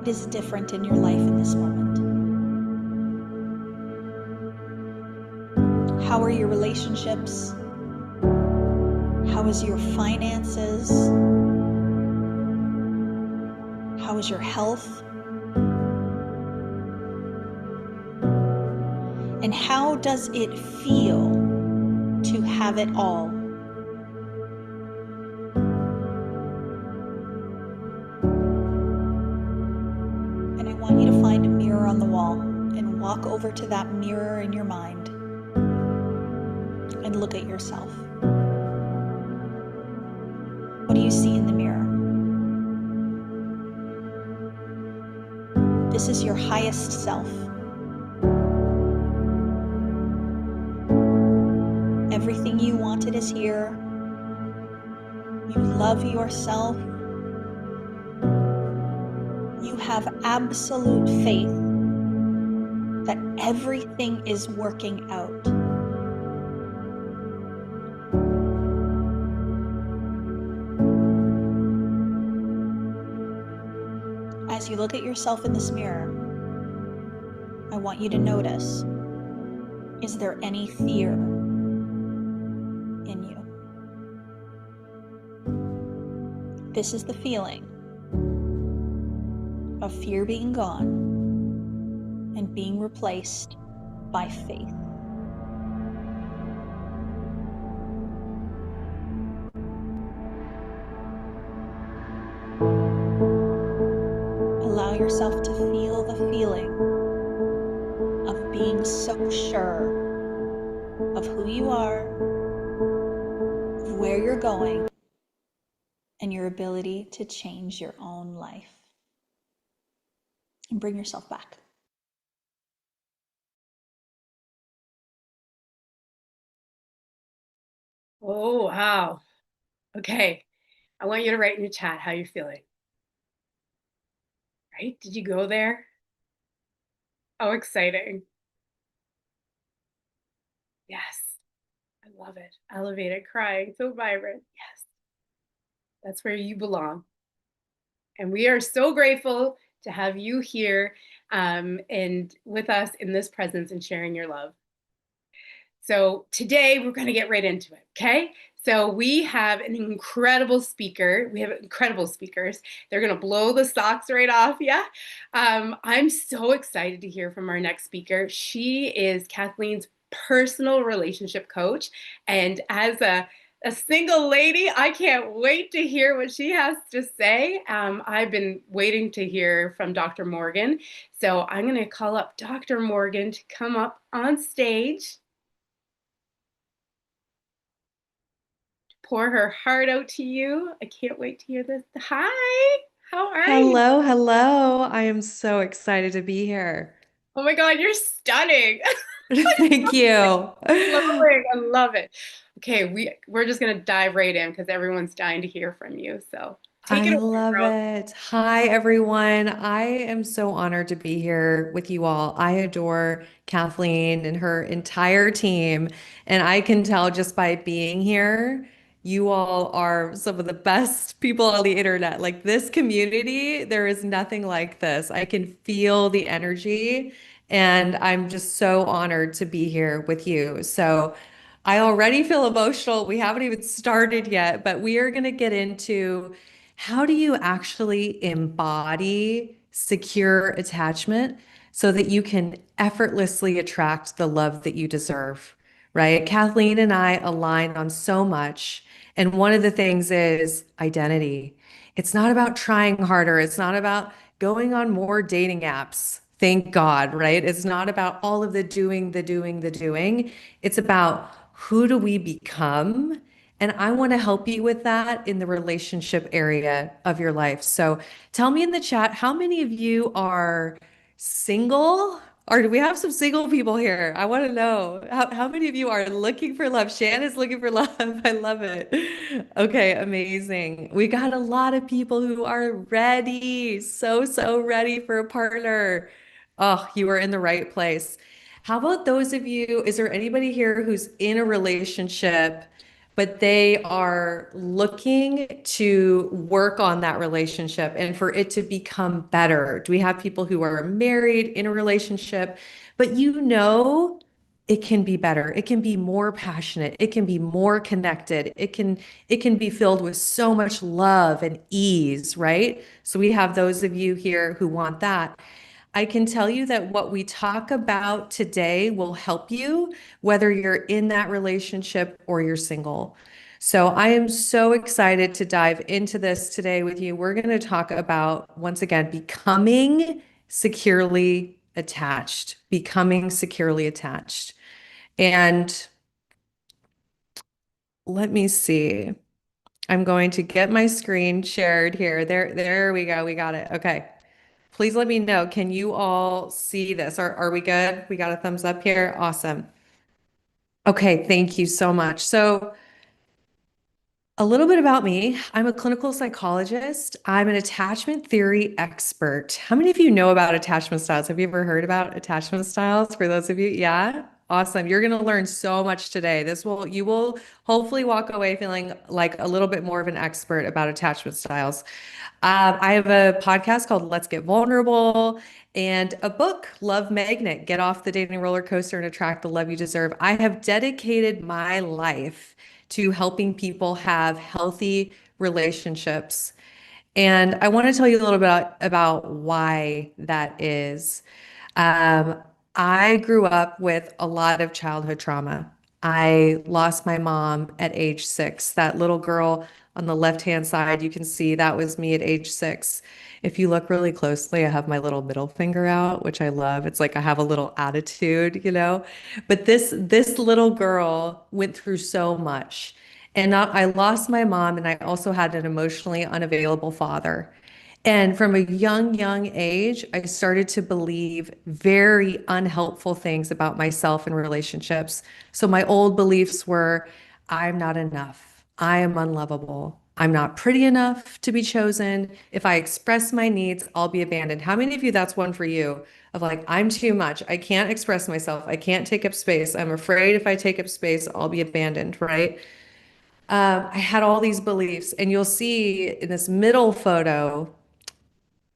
is different in your life in this moment? How are your relationships? How is your finances? How is your health? And how does it feel to have it all? And I want you to find a mirror on the wall and walk over to that mirror in your mind and look at yourself. What do you see in the mirror? This is your highest self. Everything you wanted is here. You love yourself. You have absolute faith that everything is working out. As you look at yourself in this mirror, I want you to notice, is there any fear in you? This is the feeling of fear being gone and being replaced by faith. Allow yourself to feel the feeling of being so sure of who you are, of where you're going, and your ability to change your own life. And bring yourself back. Oh, wow. Okay. I want you to write in the chat how you're feeling. Right? Did you go there? Oh, exciting. Yes. I love it. Elevated, crying, so vibrant. Yes. That's where you belong. And we are so grateful to have you here and with us in this presence and sharing your love. So today we're going to get right into it, okay? So we have an incredible speaker. We have incredible speakers. They're going to blow the socks right off you. I'm so excited to hear from our next speaker. She is Kathleen's personal relationship coach. And as a single lady, I can't wait to hear what she has to say. I've been waiting to hear from Dr. Morgan. So I'm going to call up Dr. Morgan to come up on stage. Pour her heart out to you. I can't wait to hear this. Hi, how are you? Hello, hello. I am so excited to be here. Oh my God, you're stunning. Thank you. Glowing. I love it. Okay, we're just gonna dive right in because everyone's dying to hear from you. So take I it away, love girl. it. Hi, everyone. I am so honored to be here with you all. I adore Kathleen and her entire team, and I can tell just by being here, you all are some of the best people on the internet. Like this community, there is nothing like this. I can feel the energy, and I'm just so honored to be here with you. So, I already feel emotional. We haven't even started yet, but we are going to get into how do you actually embody secure attachment so that you can effortlessly attract the love that you deserve, right? Kathleen and I align on so much. And one of the things is identity. It's not about trying harder, it's not about going on more dating apps. Thank God, right? It's not about all of the doing, the doing, the doing. It's about who do we become? And I want to help you with that in the relationship area of your life. So tell me in the chat, how many of you are single? Or do we have some single people here? I want to know how many of you are looking for love? Shannon's looking for love. I love it. Okay, amazing. We got a lot of people who are ready, so ready for a partner. Oh, you are in the right place. How about those of you? Is there anybody here who's in a relationship? but they are looking to work on that relationship and for it to become better. Do we have people who are married in a relationship, but it can be better. It can be more passionate. It can be more connected. It can be filled with so much love and ease, right? So we have those of you here who want that. I can tell you that what we talk about today will help you, whether you're in that relationship or you're single. So I am so excited to dive into this today with you. We're going to talk about, once again, becoming securely attached, becoming securely attached. And let me see. I'm going to get my screen shared here. There we go. We got it. Okay. Please let me know. Can you all see this? Are we good? We got a thumbs up here. Awesome. Okay, thank you so much. So, a little bit about me. I'm a clinical psychologist. I'm an attachment theory expert. How many of you know about attachment styles? Have you ever heard about attachment styles? For those of you, yeah? Awesome. You're going to learn so much today. You will hopefully walk away feeling like a little bit more of an expert about attachment styles. I have a podcast called Let's Get Vulnerable and a book, Love Magnet, Get Off the Dating Roller Coaster and Attract the Love You Deserve. I have dedicated my life to helping people have healthy relationships. And I want to tell you a little bit about why that is. Um, I grew up with a lot of childhood trauma. I lost my mom at age 6. That little girl on the left-hand side, you can see that was me at age 6. If you look really closely, I have my little middle finger out, which I love. It's like I have a little attitude, you know. But this little girl went through so much. And I lost my mom, and I also had an emotionally unavailable father. And from a young age, I started to believe very unhelpful things about myself and relationships. So my old beliefs were, I'm not enough. I am unlovable. I'm not pretty enough to be chosen. If I express my needs, I'll be abandoned. How many of you, that's one for you? Of like, I'm too much. I can't express myself. I can't take up space. I'm afraid if I take up space, I'll be abandoned, right? I had all these beliefs. And you'll see in this middle photo,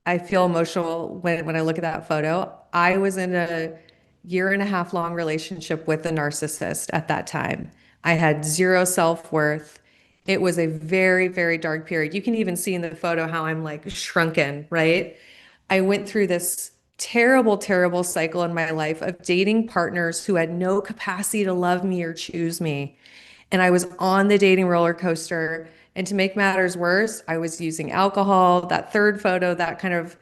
I feel emotional when I look at that photo. I was in a year and a half long relationship with a narcissist at that time. I had zero self-worth. It was a very dark period. You can even see in the photo how I'm like shrunken, right? I went through this terrible cycle in my life of dating partners who had no capacity to love me or choose me. And I was on the dating roller coaster. And to make matters worse, I was using alcohol. That third photo, that kind of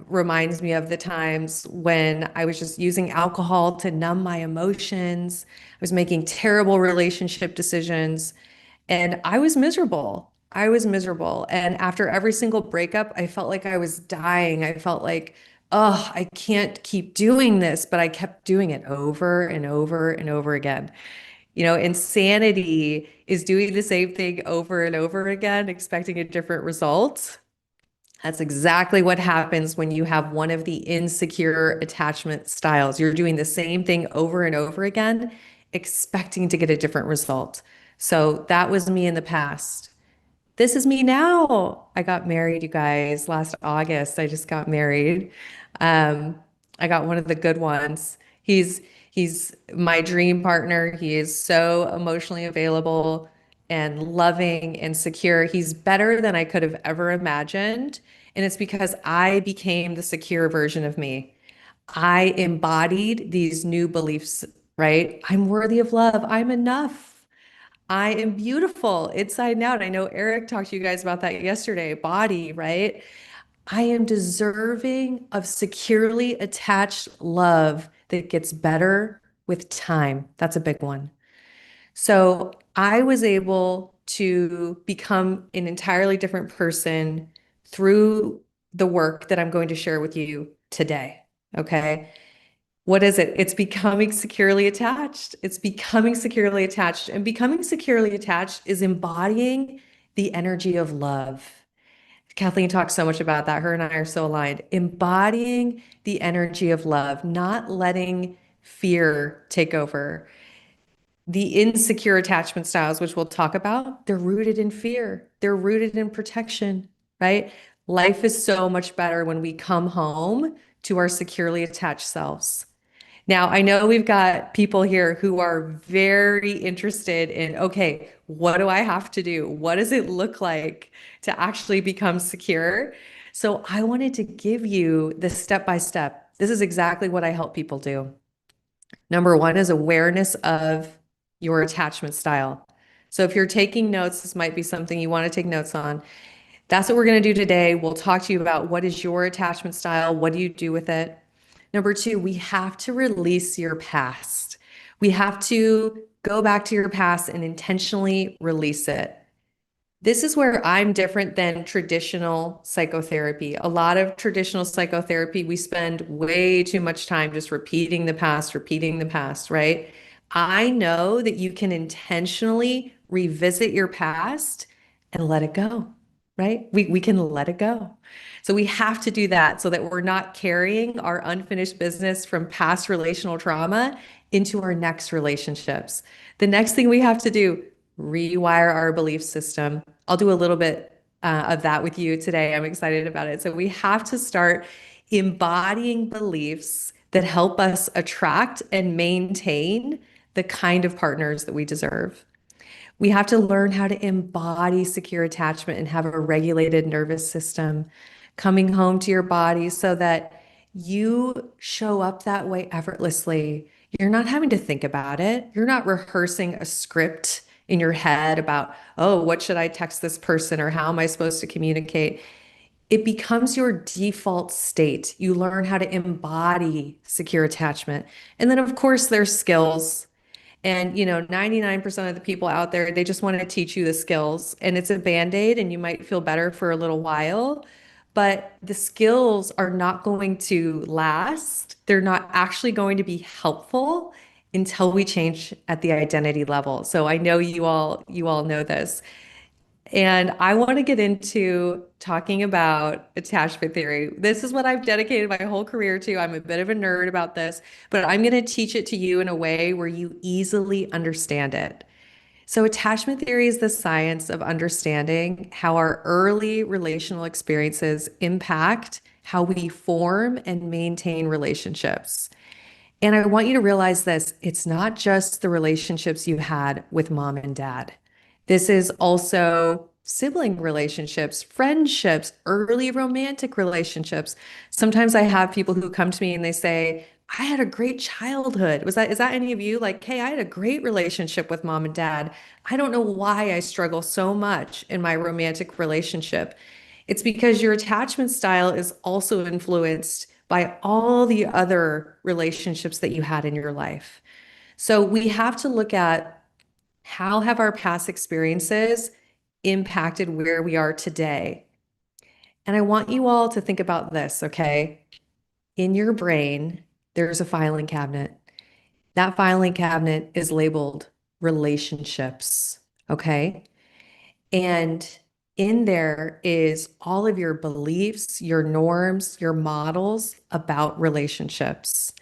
reminds me of the times when I was just using alcohol to numb my emotions. I was making terrible relationship decisions, and I was miserable. I was miserable. And after every single breakup, I felt like I was dying. I felt like, oh, I can't keep doing this, but I kept doing it over and over and over again. Insanity is doing the same thing over and over again, expecting a different result. That's exactly what happens when you have one of the insecure attachment styles. You're doing the same thing over and over again, expecting to get a different result. So that was me in the past. This is me now. I got married, you guys, last August. I just got married. Um, I got one of the good ones. He's my dream partner. He is so emotionally available and loving and secure. He's better than I could have ever imagined. And it's because I became the secure version of me. I embodied these new beliefs, right? I'm worthy of love. I'm enough. I am beautiful inside and out. I know Eric talked to you guys about that yesterday. Body, right? I am deserving of securely attached love that gets better with time. That's a big one. So I was able to become an entirely different person through the work that I'm going to share with you today. Okay. What is it? It's becoming securely attached. It's becoming securely attached. And becoming securely attached is embodying the energy of love. Kathleen talks so much about that. Her and I are so aligned. Embodying the energy of love, not letting fear take over. The insecure attachment styles, which we'll talk about, they're rooted in fear. They're rooted in protection, right? Life is so much better when we come home to our securely attached selves. Now, I know we've got people here who are very interested in, okay, what do I have to do? What does it look like to actually become secure? So I wanted to give you the step by step. This is exactly what I help people do. Number one is awareness of your attachment style. So if you're taking notes, this might be something you want to take notes on. That's what we're going to do today. We'll talk to you about what is your attachment style? What do you do with it? Number two, we have to release your past. We have to go back to your past and intentionally release it. This is where I'm different than traditional psychotherapy. A lot of traditional psychotherapy, we spend way too much time just repeating the past, right? I know that you can intentionally revisit your past and let it go, right? We can let it go. So we have to do that so that we're not carrying our unfinished business from past relational trauma into our next relationships. The next thing we have to do, rewire our belief system. I'll do a little bit of that with you today. I'm excited about it. So we have to start embodying beliefs that help us attract and maintain the kind of partners that we deserve. We have to learn how to embody secure attachment and have a regulated nervous system coming home to your body so that you show up that way effortlessly. You're not having to think about it. You're not rehearsing a script in your head about, oh, what should I text this person or how am I supposed to communicate? It becomes your default state. You learn how to embody secure attachment. And then, of course, there's skills. And, 99% of the people out there, they just want to teach you the skills and it's a band-aid and you might feel better for a little while, but the skills are not going to last. They're not actually going to be helpful until we change at the identity level. So I know you all know this. And I want to get into talking about attachment theory. This is what I've dedicated my whole career to. I'm a bit of a nerd about this, but I'm going to teach it to you in a way where you easily understand it. So, attachment theory is the science of understanding how our early relational experiences impact how we form and maintain relationships. And I want you to realize this, it's not just the relationships you had with mom and dad. This is also sibling relationships, friendships, early romantic relationships. Sometimes I have people who come to me and they say, I had a great childhood. Is that any of you? Like, hey, I had a great relationship with mom and dad. I don't know why I struggle so much in my romantic relationship. It's because your attachment style is also influenced by all the other relationships that you had in your life. So we have to look at how have our past experiences impacted where we are today. And I want you all to think about this, okay? In your brain, there's a filing cabinet. That filing cabinet is labeled relationships, okay? And in there is all of your beliefs, your norms, your models about relationships.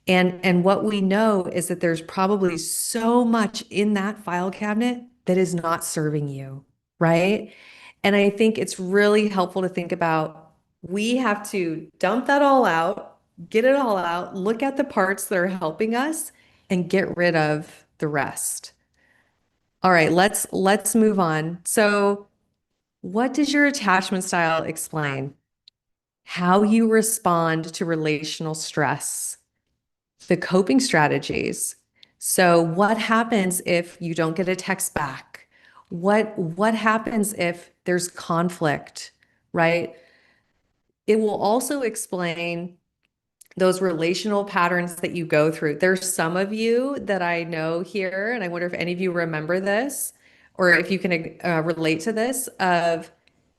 And what we know is that there's probably so much in that file cabinet that is not serving you, right? And I think it's really helpful to think about we have to dump that all out, get it all out, look at the parts that are helping us and get rid of the rest. All right, let's move on. So, what does your attachment style explain? How you respond to relational stress, the coping strategies. So, what happens if you don't get a text back? What happens if there's conflict, right? It will also explain those relational patterns that you go through. There's some of you that I know here, and I wonder if any of you remember this or if you can relate to this of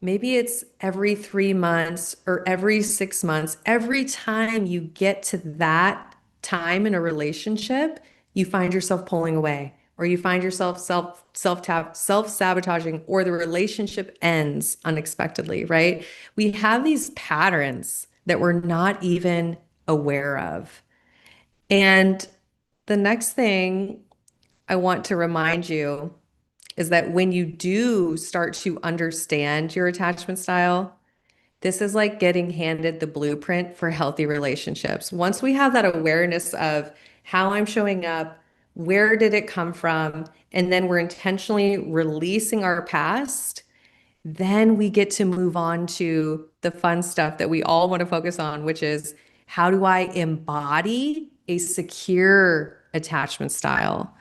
maybe it's every 3 months or every 6 months. Every time you get to that time in a relationship, you find yourself pulling away or you find yourself self-sabotaging or the relationship ends unexpectedly, right? We have these patterns that we're not even aware of. And the next thing I want to remind you is that when you do start to understand your attachment style, this is like getting handed the blueprint for healthy relationships. Once we have that awareness of how I'm showing up, where did it come from, and then we're intentionally releasing our past, then we get to move on to the fun stuff that we all want to focus on, which is how do I embody a secure attachment style?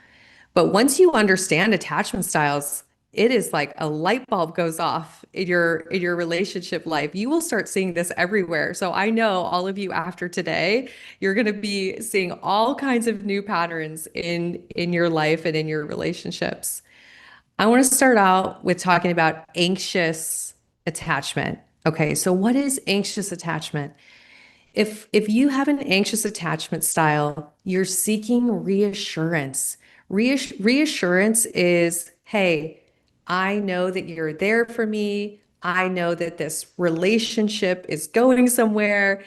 But once you understand attachment styles, it is like a light bulb goes off in your relationship life. You will start seeing this everywhere. So I know all of you after today, you're going to be seeing all kinds of new patterns in your life and in your relationships. I want to start out with talking about anxious attachment. Okay, so what is anxious attachment? If you have an anxious attachment style, you're seeking reassurance. Reassurance is, hey, I know that you're there for me. I know that this relationship is going somewhere.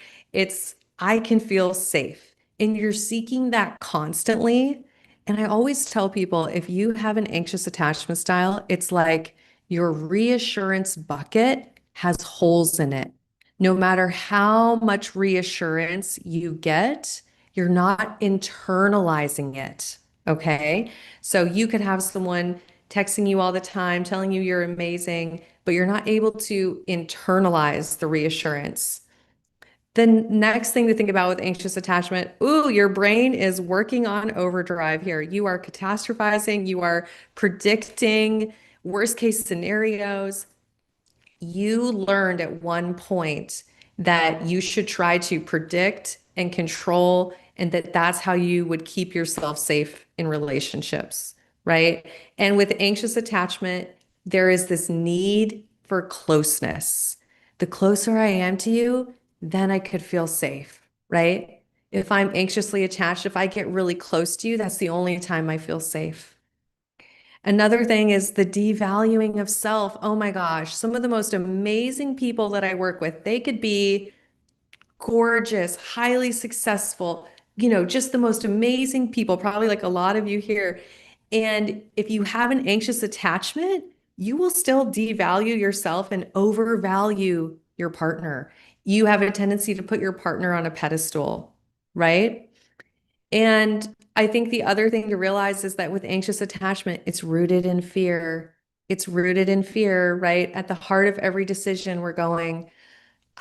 I can feel safe. And you're seeking that constantly. And I always tell people if you have an anxious attachment style, it's like your reassurance bucket has holes in it. No matter how much reassurance you get, you're not internalizing it. Okay. So you could have someone texting you all the time, telling you you're amazing, but you're not able to internalize the reassurance. The next thing to think about with anxious attachment, ooh, your brain is working on overdrive here. You are catastrophizing, you are predicting worst case scenarios. You learned at one point that you should try to predict and control, and that that's how you would keep yourself safe in relationships, right? And with anxious attachment, there is this need for closeness. The closer I am to you, then I could feel safe, right? If I'm anxiously attached, if I get really close to you, that's the only time I feel safe. Another thing is the devaluing of self. Oh my gosh, some of the most amazing people that I work with, they could be gorgeous, highly successful, just the most amazing people, probably like a lot of you here. And if you have an anxious attachment, you will still devalue yourself and overvalue your partner. You have a tendency to put your partner on a pedestal, right? And I think the other thing to realize is that with anxious attachment, it's rooted in fear. It's rooted in fear, right? At the heart of every decision, we're going,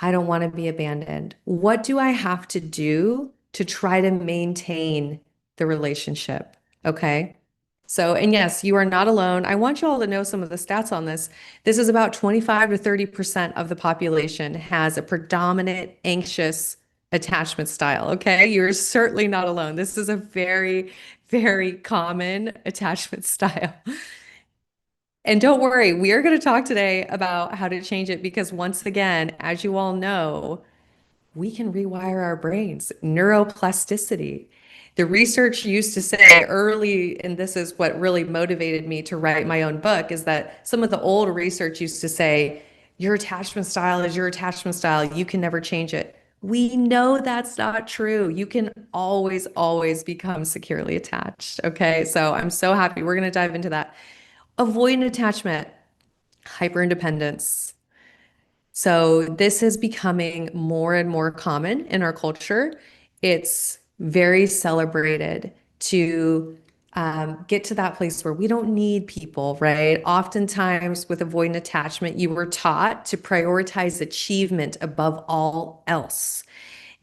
I don't want to be abandoned. What do I have to do to try to maintain the relationship? Okay. So, and yes, you are not alone. I want you all to know some of the stats on this. This is about 25 to 30% of the population has a predominant anxious attachment style. Okay. You're certainly not alone. This is a very, very common attachment style. And don't worry, we are going to talk today about how to change it because once again, as you all know, we can rewire our brains, neuroplasticity. The research used to say early, and this is what really motivated me to write my own book, is that some of the old research used to say, your attachment style is your attachment style. You can never change it. We know that's not true. You can always, always become securely attached. Okay. So I'm so happy. We're going to dive into that. Avoidant attachment, hyperindependence. So this is becoming more and more common in our culture. It's very celebrated to get to that place where we don't need people, right? Oftentimes with avoidant attachment, you were taught to prioritize achievement above all else.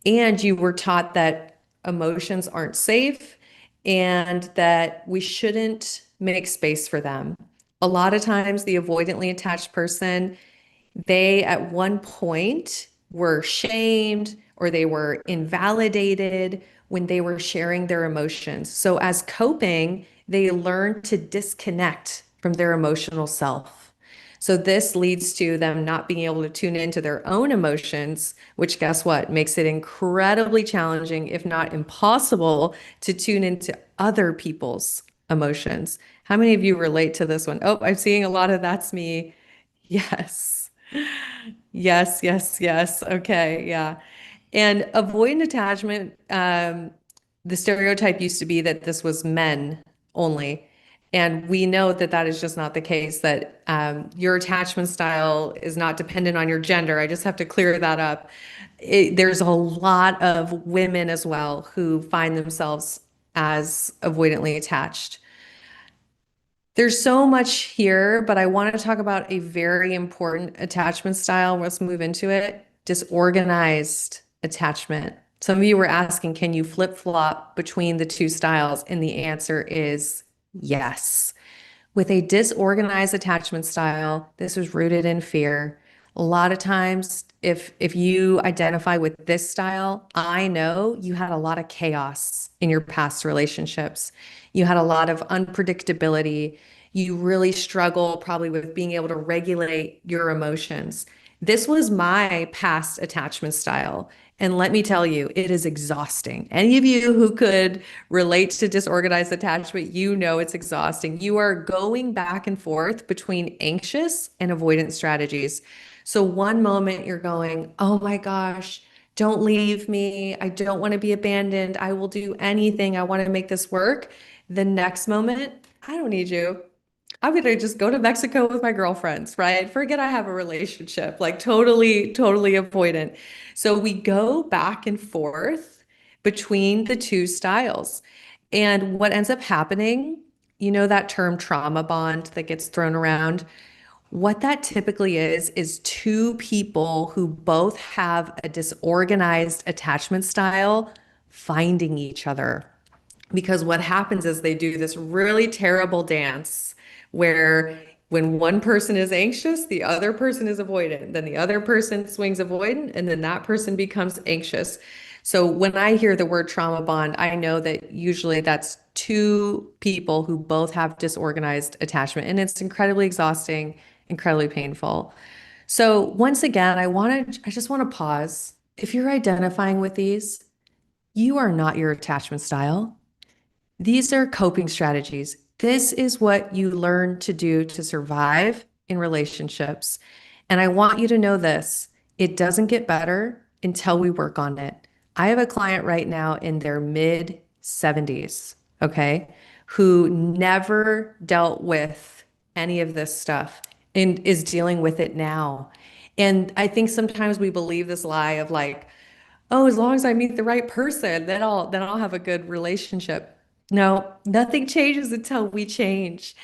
And you were taught that emotions aren't safe and that we shouldn't make space for them. A lot of times, the avoidantly attached person, they at one point were shamed or they were invalidated when they were sharing their emotions. So, as coping, they learned to disconnect from their emotional self. So, this leads to them not being able to tune into their own emotions, which, guess what, makes it incredibly challenging, if not impossible, to tune into other people's emotions. How many of you relate to this one? Oh, I'm seeing a lot of that's me. Yes. Yes, yes, yes. Okay, yeah. And avoidant attachment, the stereotype used to be that this was men only. And we know that that is just not the case, that your attachment style is not dependent on your gender. I just have to clear that up. There's a lot of women as well who find themselves as avoidantly attached. There's so much here, but I want to talk about a very important attachment style. Let's move into it. Disorganized attachment. Some of you were asking, can you flip-flop between the two styles? And the answer is yes. With a disorganized attachment style, this is rooted in fear. A lot of times, if you identify with this style, I know you had a lot of chaos in your past relationships. You had a lot of unpredictability. You really struggle probably with being able to regulate your emotions. This was my past attachment style. And let me tell you, it is exhausting. Any of you who could relate to disorganized attachment, you know it's exhausting. You are going back and forth between anxious and avoidant strategies. So one moment you're going, oh my gosh, don't leave me. I don't want to be abandoned. I will do anything. I want to make this work. The next moment, I don't need you. I'm gonna just go to Mexico with my girlfriends, right? Forget I have a relationship, like totally, totally avoidant. So we go back and forth between the two styles. And what ends up happening, you know, that term trauma bond that gets thrown around, what that typically is two people who both have a disorganized attachment style finding each other. Because what happens is they do this really terrible dance where when one person is anxious, the other person is avoidant. Then the other person swings avoidant, and then that person becomes anxious. So when I hear the word trauma bond, I know that usually that's two people who both have disorganized attachment, and it's incredibly exhausting, incredibly painful. So once again, I just want to pause. If you're identifying with these, you are not your attachment style. These are coping strategies. This is what you learn to do to survive in relationships. And I want you to know this, it doesn't get better until we work on it. I have a client right now in their mid 70s, okay, who never dealt with any of this stuff and is dealing with it now. And I think sometimes we believe this lie of like, oh, as long as I meet the right person, then I'll have a good relationship. No, nothing changes until we change.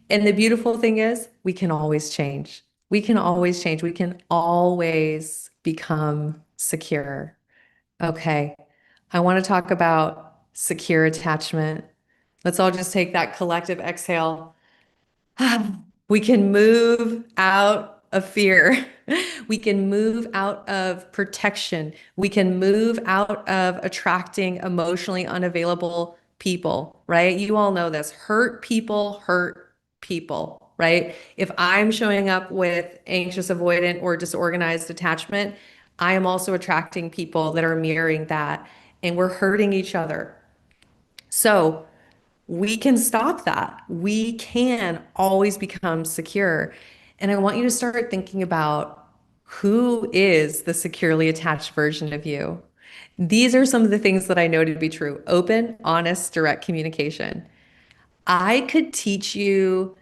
And the beautiful thing is, we can always change. We can always change. We can always become secure. Okay. I want to talk about secure attachment. Let's all just take that collective exhale. We can move out of fear. We can move out of protection. We can move out of attracting emotionally unavailable people, right? You all know this. Hurt people, right? If I'm showing up with anxious avoidant or disorganized attachment, I am also attracting people that are mirroring that, and we're hurting each other. So, we can stop that. We can always become secure. And I want you to start thinking about who is the securely attached version of you. These are some of the things that I know to be true: open, honest, direct communication. I could teach you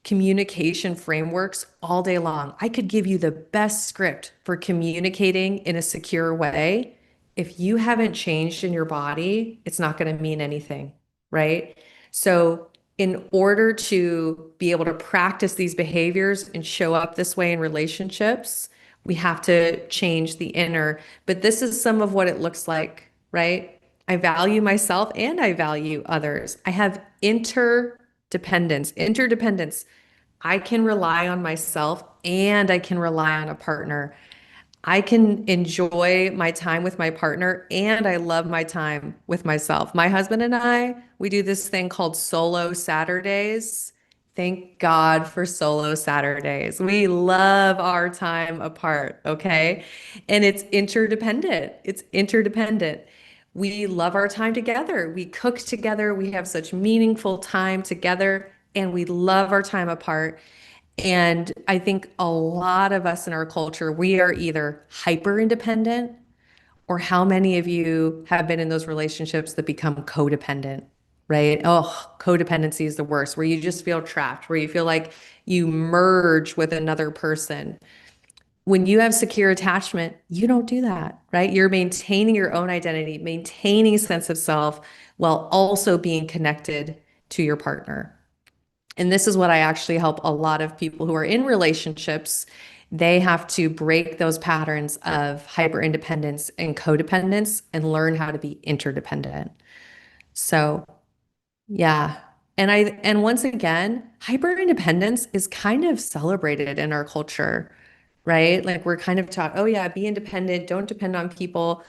communication frameworks all day long. I could give you the best script for communicating in a secure way. If you haven't changed in your body, it's not going to mean anything, right? So, in order to be able to practice these behaviors and show up this way in relationships, we have to change the inner. But this is some of what it looks like, right? I value myself and I value others. I have interdependence. I can rely on myself and I can rely on a partner. I can enjoy my time with my partner and I love my time with myself. My husband and I, we do this thing called solo Saturdays. Thank God for solo Saturdays. We love our time apart, okay? And it's interdependent. It's interdependent. We love our time together. We cook together. We have such meaningful time together, and we love our time apart. And I think a lot of us in our culture, we are either hyper independent, or how many of you have been in those relationships that become codependent, right? Oh, codependency is the worst, where you just feel trapped, where you feel like you merge with another person. When you have secure attachment, you don't do that, right? You're maintaining your own identity, maintaining a sense of self while also being connected to your partner. And this is what I actually help a lot of people who are in relationships. They have to break those patterns of hyper independence and codependence and learn how to be interdependent. So, yeah. And once again, hyper independence is kind of celebrated in our culture, right? Like we're kind of taught, oh yeah, be independent, don't depend on people.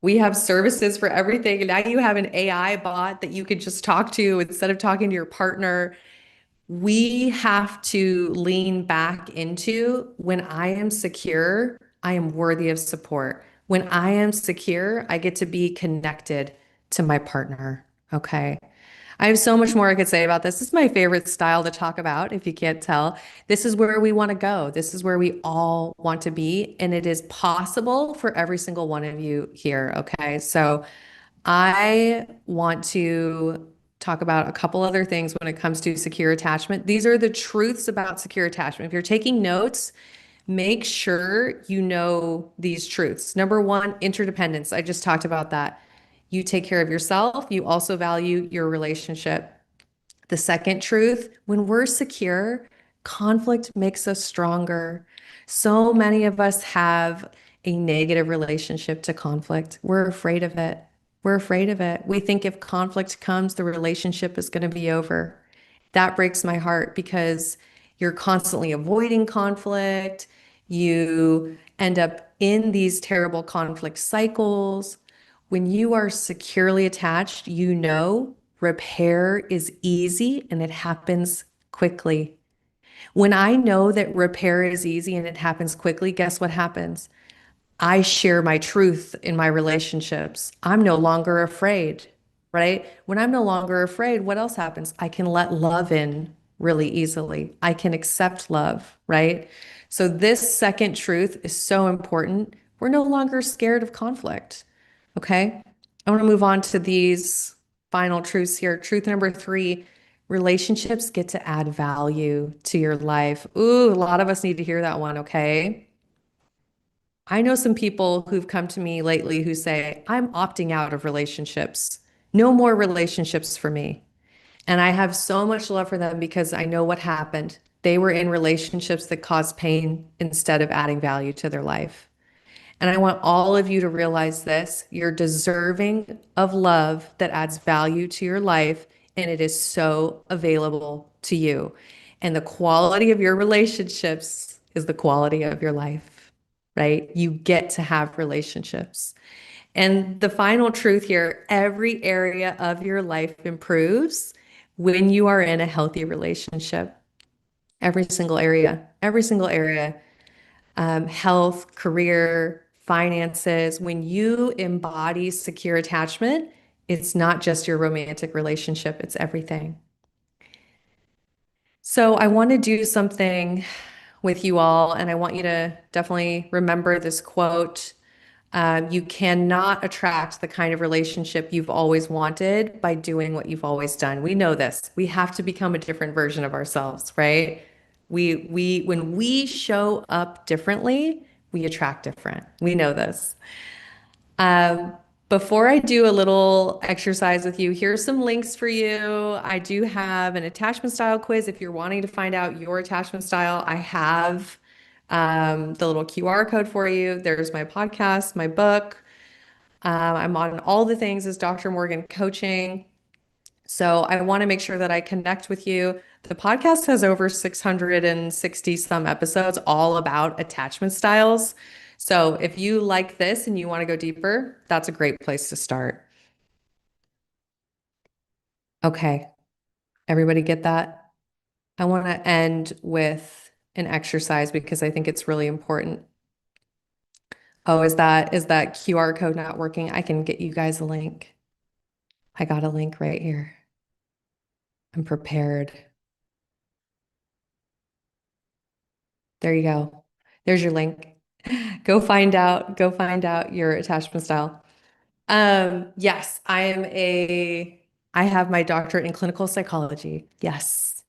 We have services for everything. And now you have an AI bot that you could just talk to instead of talking to your partner. We have to lean back into when I am secure, I am worthy of support. When I am secure, I get to be connected to my partner. Okay. I have so much more I could say about this. This is my favorite style to talk about, if you can't tell. This is where we want to go. This is where we all want to be. And it is possible for every single one of you here. Okay. So I want to talk about a couple other things when it comes to secure attachment. These are the truths about secure attachment. If you're taking notes, make sure you know these truths. Number one, interdependence. I just talked about that. You take care of yourself. You also value your relationship. The second truth, when we're secure, conflict makes us stronger. So many of us have a negative relationship to conflict. We're afraid of it. We're afraid of it. We think if conflict comes, the relationship is going to be over. That breaks my heart because you're constantly avoiding conflict. You end up in these terrible conflict cycles. When you are securely attached, you know repair is easy and it happens quickly. When I know that repair is easy and it happens quickly, guess what happens? I share my truth in my relationships. I'm no longer afraid, right? When I'm no longer afraid, what else happens? I can let love in really easily. I can accept love, right? So, this second truth is so important. We're no longer scared of conflict, okay? I want to move on to these final truths here. Truth number three, relationships get to add value to your life. Ooh, a lot of us need to hear that one, okay? I know some people who've come to me lately who say, I'm opting out of relationships. No more relationships for me. And I have so much love for them because I know what happened. They were in relationships that caused pain instead of adding value to their life. And I want all of you to realize this. You're deserving of love that adds value to your life, and it is so available to you. And the quality of your relationships is the quality of your life, right? You get to have relationships. And the final truth here, every area of your life improves when you are in a healthy relationship. Every single area, health, career, finances. When you embody secure attachment, it's not just your romantic relationship, it's everything. So I want to do something with you all, and I want you to definitely remember this quote. You cannot attract the kind of relationship you've always wanted by doing what you've always done. We know this. We have to become a different version of ourselves, right? When we show up differently, we attract different. We know this. Um, Before I do a little exercise with you, here's some links for you. I do have an attachment style quiz. If you're wanting to find out your attachment style, I have the little QR code for you. There's my podcast, my book. I'm on all the things as Dr. Morgan Coaching. So I want to make sure that I connect with you. The podcast has over 660 some episodes all about attachment styles. So if you like this and you want to go deeper, that's a great place to start. Okay, everybody get that? I want to end with an exercise because I think it's really important. Oh, is that QR code not working? I can get you guys a link. I got a link right here. I'm prepared. There you go. There's your link. Go find out your attachment style. Yes, I am a I have my doctorate in clinical psychology. Yes.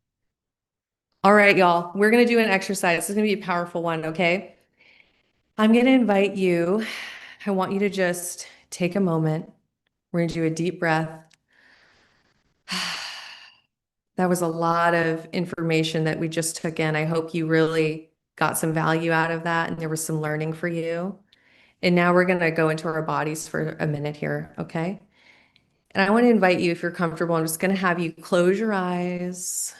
All right, y'all. We're going to do an exercise. This is going to be a powerful one, okay? I'm going to invite you. I want you to just take a moment. We're going to do a deep breath. That was a lot of information that we just took in. I hope you really got some value out of that and there was some learning for you. And now we're going to go into our bodies for a minute here, okay? And I want to invite you, if you're comfortable, I'm just going to have you close your eyes.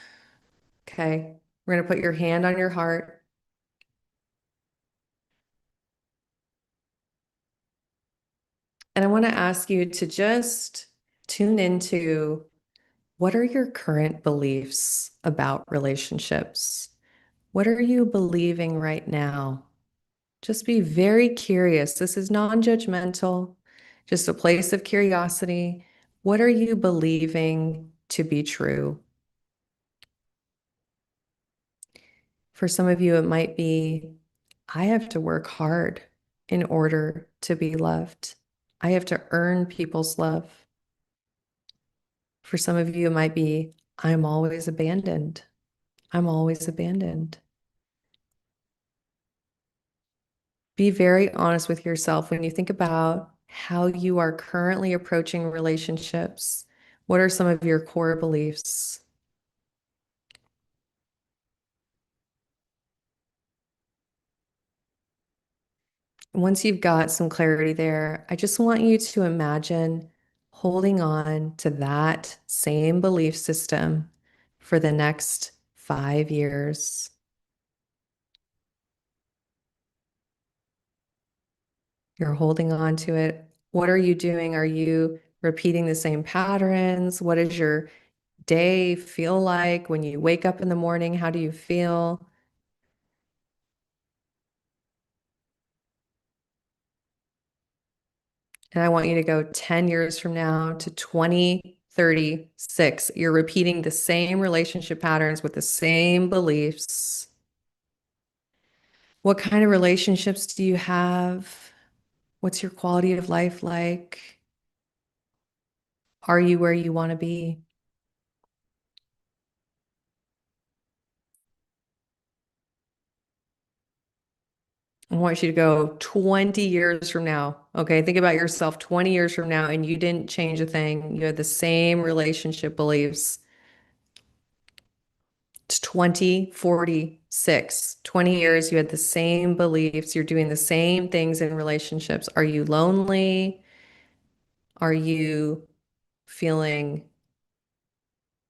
Okay. We're going to put your hand on your heart. And I want to ask you to just tune into what are your current beliefs about relationships? What are you believing right now? Just be very curious. This is non-judgmental, just a place of curiosity. What are you believing to be true? For some of you, it might be, I have to work hard in order to be loved. I have to earn people's love. For some of you, it might be, I'm always abandoned. I'm always abandoned. Be very honest with yourself when you think about how you are currently approaching relationships. What are some of your core beliefs? Once you've got some clarity there, I just want you to imagine holding on to that same belief system for the next 5 years. You're holding on to it. What are you doing? Are you repeating the same patterns? What does your day feel like when you wake up in the morning? How do you feel? And I want you to go 10 years from now to 2036. You're repeating the same relationship patterns with the same beliefs. What kind of relationships do you have? What's your quality of life like? Are you where you want to be? I want you to go 20 years from now. Okay, think about yourself 20 years from now and you didn't change a thing. You had the same relationship beliefs. It's 2046, 20 years, you had the same beliefs, you're doing the same things in relationships. Are you lonely? Are you feeling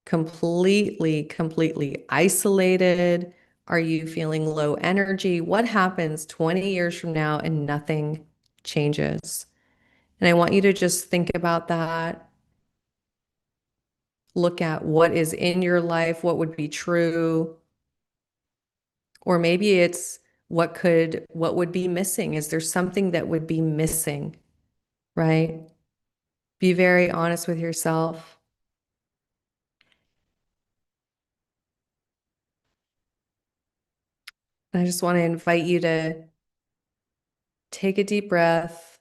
completely isolated? Are you feeling low energy? What happens 20 years from now and nothing changes? And I want you to just think about that. Look at what is in your life, what would be true. Or maybe it's what would be missing? Is there something that would be missing, right? Be very honest with yourself. I just want to invite you to take a deep breath.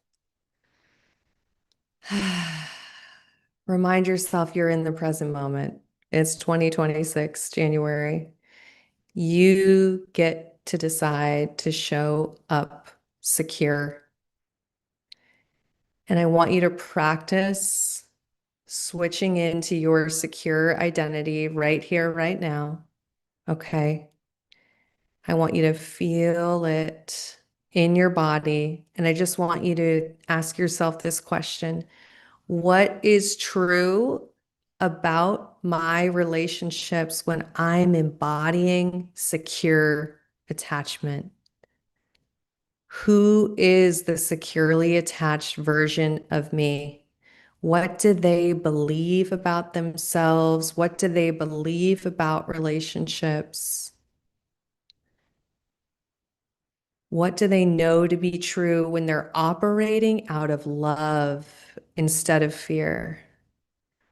Remind yourself you're in the present moment. It's 2026, January. You get to decide to show up secure. And I want you to practice switching into your secure identity right here, right now. Okay. I want you to feel it in your body. And I just want you to ask yourself this question. What is true about my relationships when I'm embodying secure attachment? Who is the securely attached version of me? What do they believe about themselves? What do they believe about relationships? What do they know to be true when they're operating out of love instead of fear?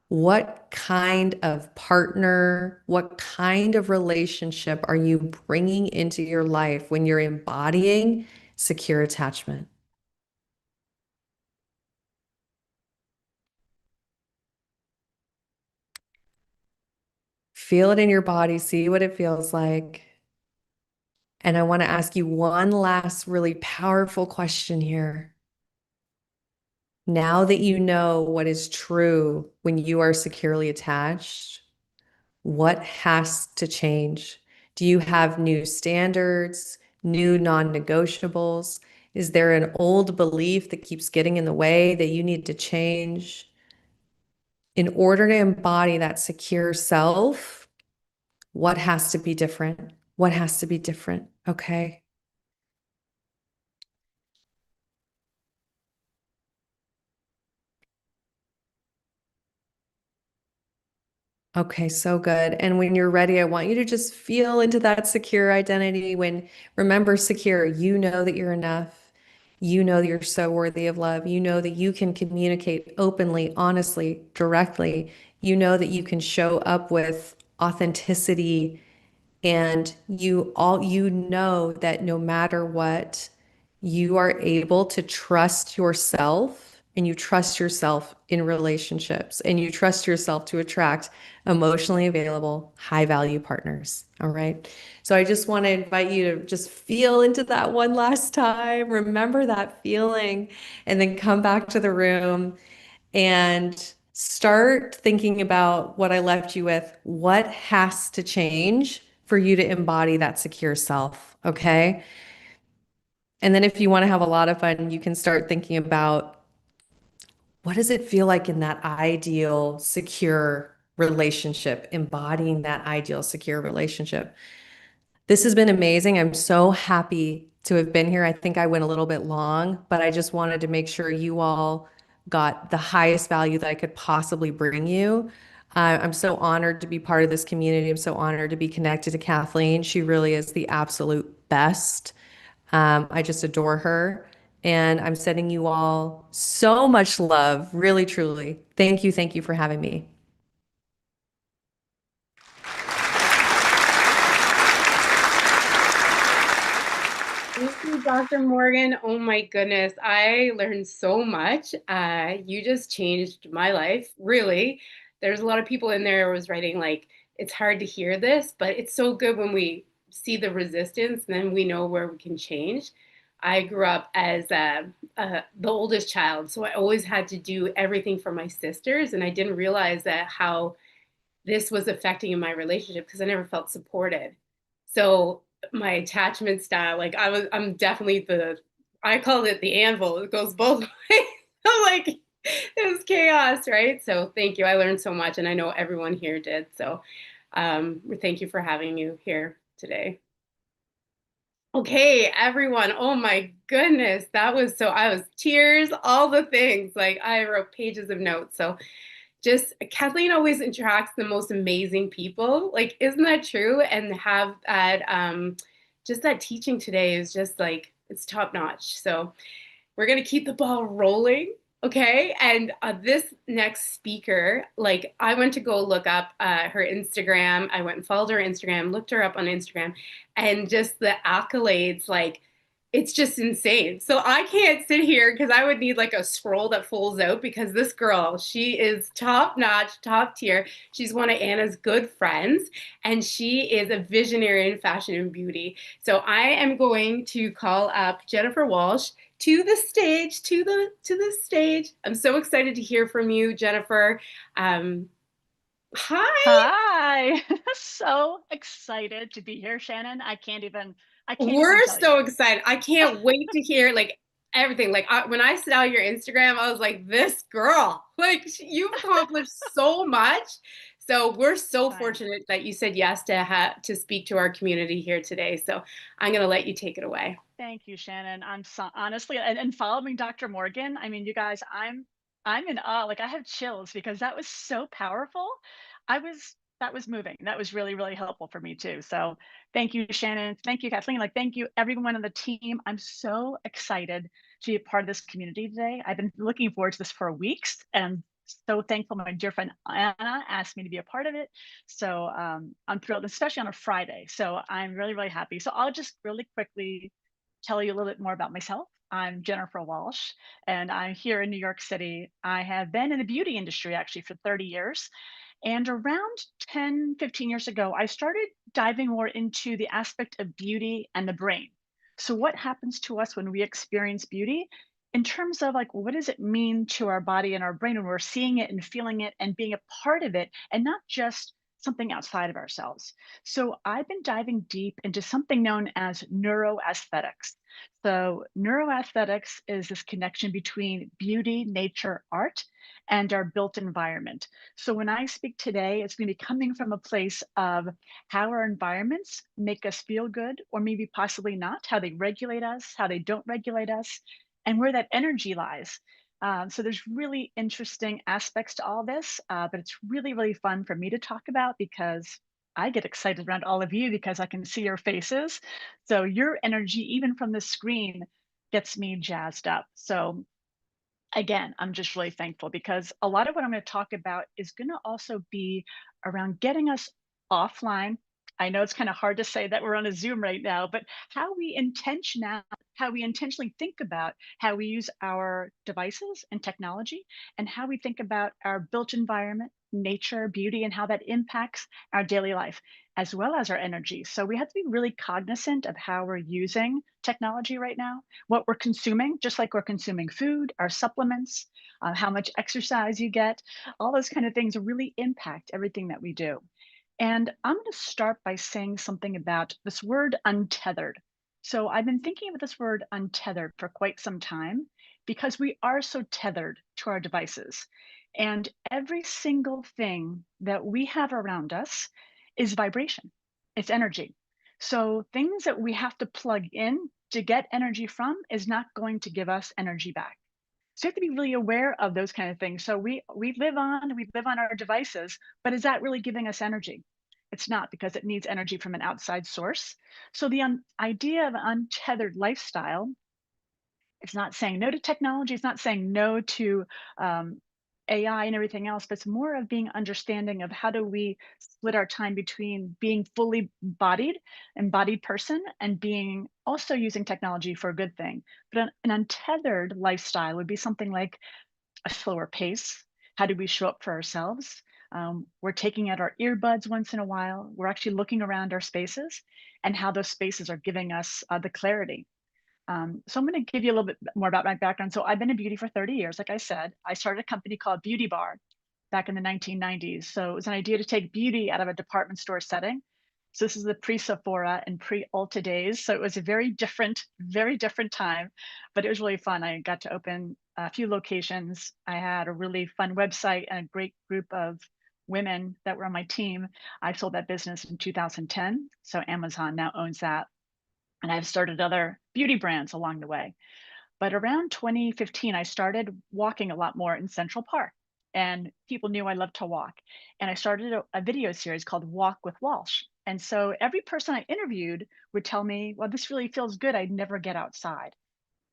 What kind of partner, what kind of relationship are you bringing into your life when you're embodying secure attachment? Feel it in your body, see what it feels like. And I want to ask you one last really powerful question here. Now that you know what is true when you are securely attached, what has to change? Do you have new standards, new non-negotiables? Is there an old belief that keeps getting in the way that you need to change? In order to embody that secure self, what has to be different? What has to be different? Okay. Okay, so good. And when you're ready, I want you to just feel into that secure identity. Remember, secure, you know that you're enough. You know that you're so worthy of love. You know that you can communicate openly, honestly, directly. You know that you can show up with authenticity, and you know that no matter what, you are able to trust yourself, and you trust yourself in relationships, and you trust yourself to attract emotionally available, high value partners. All right. So I just want to invite you to just feel into that one last time. Remember that feeling, and then come back to the room and start thinking about what I left you with. What has to change for you to embody that secure self? Okay. And then if you want to have a lot of fun, you can start thinking about, what does it feel like in that ideal, secure relationship, embodying that ideal, secure relationship. This has been amazing. I'm so happy to have been here. I think I went a little bit long, but I just wanted to make sure you all got the highest value that I could possibly bring you. I'm so honored to be part of this community. I'm so honored to be connected to Kathleen. She really is the absolute best. I just adore her. And I'm sending you all so much love, really, truly. Thank you. Thank you for having me. Thank you, Dr. Morgan. Oh my goodness, I learned so much. You just changed my life, really. There's a lot of people in there who was writing like, it's hard to hear this, but it's so good when we see the resistance and then we know where we can change. I grew up as the oldest child, so I always had to do everything for my sisters, and I didn't realize that how this was affecting in my relationship because I never felt supported. So my attachment style, like I'm definitely I called it the anvil. It goes both ways. I'm like, it was chaos, right? So thank you. I learned so much, and I know everyone here did. So thank you for having you here today. Okay, everyone. Oh my goodness. I was tears, all the things. Like I wrote pages of notes. So just Kathleen always attracts the most amazing people. Like, isn't that true? And have that just that teaching today is just like it's top notch. So we're gonna keep the ball rolling. Okay. And this next speaker, like I went to go look up her Instagram. I went and followed her Instagram, looked her up on Instagram, and just the accolades, like it's just insane. So I can't sit here because I would need like a scroll that folds out because this girl, she is top notch, top tier. She's one of Anna's good friends, and she is a visionary in fashion and beauty. So I am going to call up Jennifer Walsh to the stage, to the stage. I'm so excited to hear from you, Jennifer. Hi. Hi. So excited to be here, Shannon. I can't even We're tell so you. excited. I can't wait to hear like everything. Like when I saw your Instagram, I was like, this girl, like you've accomplished so much. So we're so I know. fortunate that you said yes to speak to our community here today. So I'm going to let you take it away. Thank you, Shannon. I'm so honestly, and following Dr. Morgan, I mean, you guys, I'm in awe. Like I have chills because that was so powerful. That was moving. That was really, really helpful for me too. So thank you, Shannon. Thank you, Kathleen. Like thank you everyone on the team. I'm so excited to be a part of this community today. I've been looking forward to this for weeks, and I'm so thankful my dear friend Anna asked me to be a part of it. So I'm thrilled, especially on a Friday. So I'm really, really happy. So I'll just really quickly tell you a little bit more about myself. I'm Jennifer Walsh, and I'm here in New York City. I have been in the beauty industry actually for 30 years. And around 10, 15 years ago, I started diving more into the aspect of beauty and the brain. So, what happens to us when we experience beauty in terms of like, what does it mean to our body and our brain when we're seeing it and feeling it and being a part of it and not just something outside of ourselves? So, I've been diving deep into something known as neuroaesthetics. So, neuroaesthetics is this connection between beauty, nature, art, and our built environment. So when I speak today, it's going to be coming from a place of how our environments make us feel good, or maybe possibly not, how they regulate us, how they don't regulate us, and where that energy lies. So there's really interesting aspects to all this, but it's really, really fun for me to talk about because I get excited around all of you because I can see your faces. So your energy, even from the screen, gets me jazzed up. So again, I'm just really thankful because a lot of what I'm going to talk about is going to also be around getting us offline. I know it's kind of hard to say that we're on a Zoom right now, but how we intentionally think about how we use our devices and technology and how we think about our built environment, nature, beauty, and how that impacts our daily life as well as our energy. So we have to be really cognizant of how we're using technology right now, what we're consuming, just like we're consuming food, our supplements, how much exercise you get, all those kind of things really impact everything that we do. And I'm going to start by saying something about this word untethered. So I've been thinking about this word untethered for quite some time because we are so tethered to our devices. And every single thing that we have around us is vibration, it's energy. So things that we have to plug in to get energy from is not going to give us energy back. So you have to be really aware of those kind of things. So we live on our devices, but is that really giving us energy? It's not because it needs energy from an outside source. So the idea of an untethered lifestyle, it's not saying no to technology. It's not saying no to um, AI and everything else, but it's more of being understanding of how do we split our time between being fully embodied person and being also using technology for a good thing. But an untethered lifestyle would be something like a slower pace. How do we show up for ourselves? We're taking out our earbuds once in a while. We're actually looking around our spaces and how those spaces are giving us the clarity. So I'm going to give you a little bit more about my background. So I've been in beauty for 30 years. Like I said, I started a company called Beauty Bar back in the 1990s. So it was an idea to take beauty out of a department store setting. So this is the pre-Sephora and pre-Ulta days. So it was a very different time, but it was really fun. I got to open a few locations. I had a really fun website and a great group of women that were on my team. I sold that business in 2010. So Amazon now owns that. And I've started other beauty brands along the way. But around 2015, I started walking a lot more in Central Park. And people knew I loved to walk. And I started a video series called Walk with Walsh. And so every person I interviewed would tell me, well, this really feels good. I'd never get outside.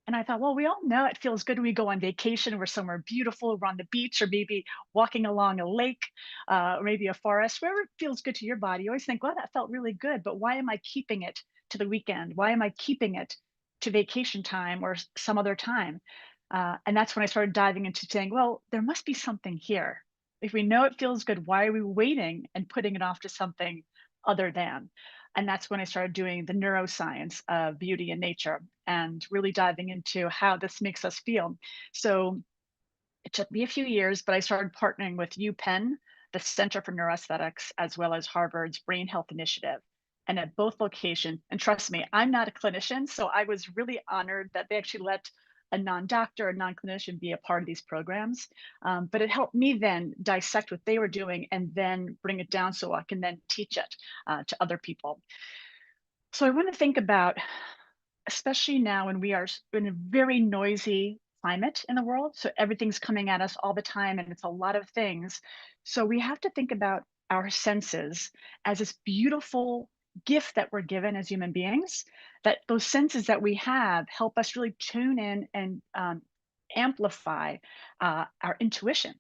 And I thought, well, we all know it feels good when we go on vacation. We're somewhere beautiful. We're on the beach or maybe walking along a lake or maybe a forest, wherever it feels good to your body. You always think, well, that felt really good. But why am I keeping it to the weekend? Why am I keeping it to vacation time or some other time? And that's when I started diving into saying, well, there must be something here. If we know it feels good, why are we waiting and putting it off to something other than? And that's when I started doing the neuroscience of beauty and nature and really diving into how this makes us feel. So it took me a few years, but I started partnering with UPenn, the Center for Neuroaesthetics, as well as Harvard's Brain Health Initiative. And at both locations, and trust me, I'm not a clinician, so I was really honored that they actually let a non-doctor, a non-clinician be a part of these programs. But it helped me then dissect what they were doing and then bring it down so I can then teach it to other people. So I want to think about, especially now when we are in a very noisy climate in the world, so everything's coming at us all the time and it's a lot of things. So we have to think about our senses as this beautiful gift that we're given as human beings, that those senses that we have help us really tune in and amplify our intuition.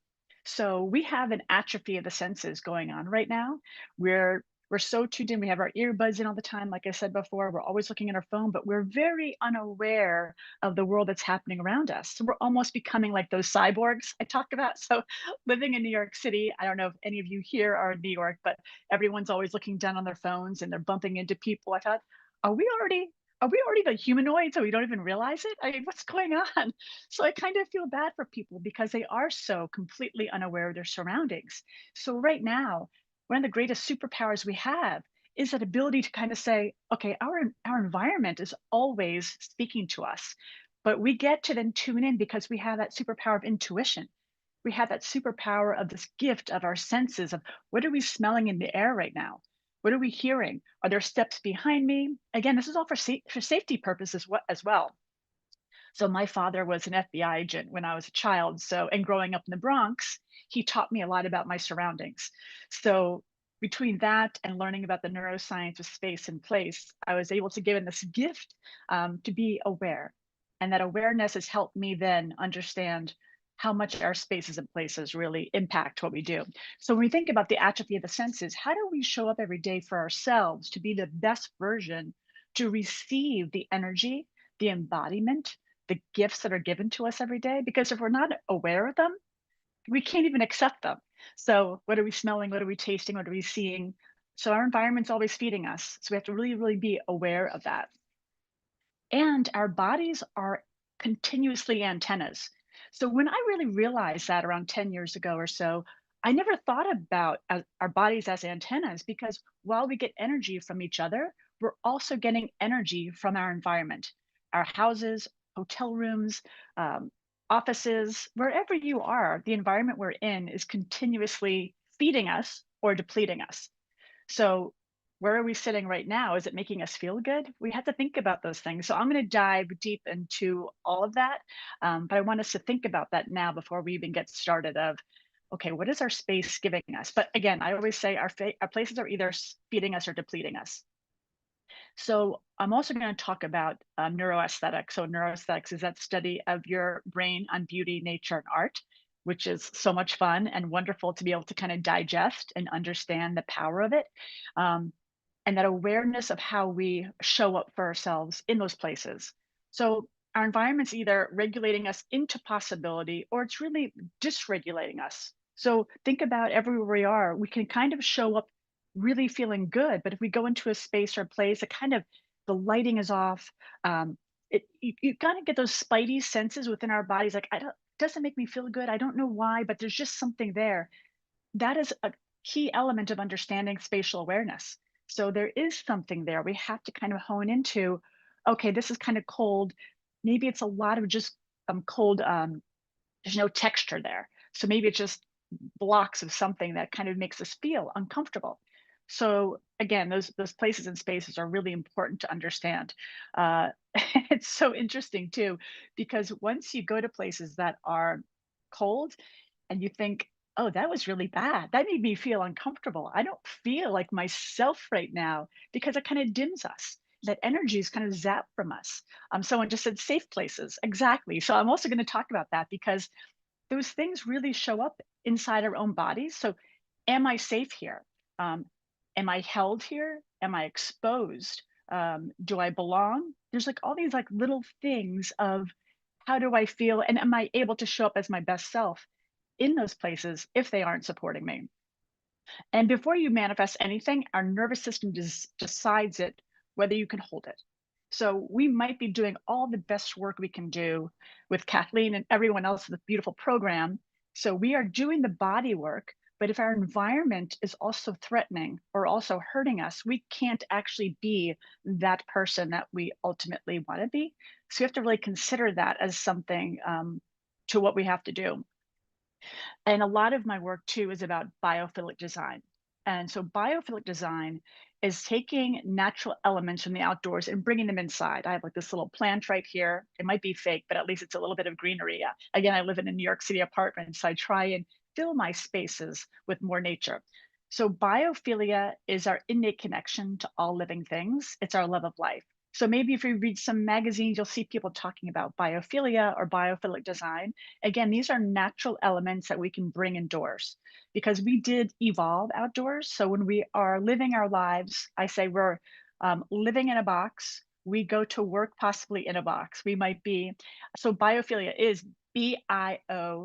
So we have an atrophy of the senses going on right now. We're We're so tuned in. We have our earbuds in all the time. Like I said before, we're always looking at our phone, but we're very unaware of the world that's happening around us. So we're almost becoming like those cyborgs I talked about. So living in New York City, I don't know if any of you here are in New York, but everyone's always looking down on their phones and they're bumping into people. I thought, are we already are we already the humanoids so we don't even realize it? I mean, what's going on? So I kind of feel bad for people because they are so completely unaware of their surroundings. So right now, one of the greatest superpowers we have is that ability to kind of say, okay, our environment is always speaking to us, but we get to then tune in because we have that superpower of intuition. We have that superpower of this gift of our senses of what are we smelling in the air right now? What are we hearing? Are there steps behind me? Again, this is all for, for safety purposes as well. So my father was an FBI agent when I was a child. So, and growing up in the Bronx, he taught me a lot about my surroundings. So between that and learning about the neuroscience of space and place, I was able to give him this gift to be aware. And that awareness has helped me then understand how much our spaces and places really impact what we do. So when we think about the atrophy of the senses, how do we show up every day for ourselves to be the best version to receive the energy, the embodiment, the gifts that are given to us every day? Because if we're not aware of them, we can't even accept them. So what are we smelling? What are we tasting? What are we seeing? So our environment's always feeding us. So we have to really, really be aware of that. And our bodies are continuously antennas. So when I really realized that around 10 years ago or so, I never thought about our bodies as antennas because while we get energy from each other, we're also getting energy from our environment, our houses, hotel rooms, offices, wherever you are, the environment we're in is continuously feeding us or depleting us. So where are we sitting right now? Is it making us feel good? We have to think about those things. So I'm going to dive deep into all of that. But I want us to think about that now before we even get started of, okay, what is our space giving us? But again, I always say our places are either feeding us or depleting us. So I'm also going to talk about neuroaesthetics. So neuroaesthetics is that study of your brain on beauty, nature, and art, which is so much fun and wonderful to be able to kind of digest and understand the power of it. And that awareness of how we show up for ourselves in those places. So our environment's either regulating us into possibility or it's really dysregulating us. So think about everywhere we are, we can kind of show up really feeling good, but if we go into a space or a place that kind of the lighting is off, you kind of get those spidey senses within our bodies, like it doesn't make me feel good. I don't know why, but there's just something there. That is a key element of understanding spatial awareness. So there is something there. We have to kind of hone into, okay, this is kind of cold. Maybe it's a lot of just cold. There's no texture there. So maybe it's just blocks of something that kind of makes us feel uncomfortable. So again, those places and spaces are really important to understand. It's so interesting too, because once you go to places that are cold and you think, oh, that was really bad. That made me feel uncomfortable. I don't feel like myself right now because it kind of dims us. That energy is kind of zapped from us. Someone just said safe places. Exactly. So I'm also going to talk about that because those things really show up inside our own bodies. So am I safe here? Am I held here? Am I exposed? Do I belong? There's like all these like little things of how do I feel? And am I able to show up as my best self in those places if they aren't supporting me? And before you manifest anything, our nervous system decides it, whether you can hold it. So we might be doing all the best work we can do with Kathleen and everyone else in the beautiful program. So we are doing the body work, but if our environment is also threatening or also hurting us, we can't actually be that person that we ultimately want to be. So we have to really consider that as something to what we have to do. And a lot of my work too is about biophilic design. And so biophilic design is taking natural elements from the outdoors and bringing them inside. I have like this little plant right here. It might be fake, but at least it's a little bit of greenery. Again, I live in a New York City apartment, so I try and fill my spaces with more nature. So biophilia is our innate connection to all living things. It's our love of life. So maybe if you read some magazines, you'll see people talking about biophilia or biophilic design. Again, these are natural elements that we can bring indoors because we did evolve outdoors. So when we are living our lives, I say we're living in a box. We go to work possibly in a box. We might be, so biophilia is Biophilia.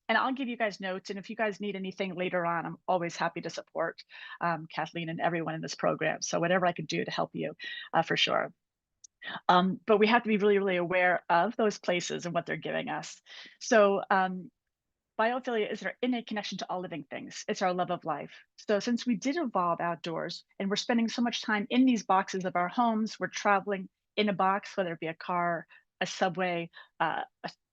And I'll give you guys notes. And if you guys need anything later on, I'm always happy to support Kathleen and everyone in this program. So whatever I could do to help you, for sure. But we have to be really, really aware of those places and what they're giving us. So biophilia is our innate connection to all living things. It's our love of life. So since we did evolve outdoors and we're spending so much time in these boxes of our homes, we're traveling in a box, whether it be a car, a subway,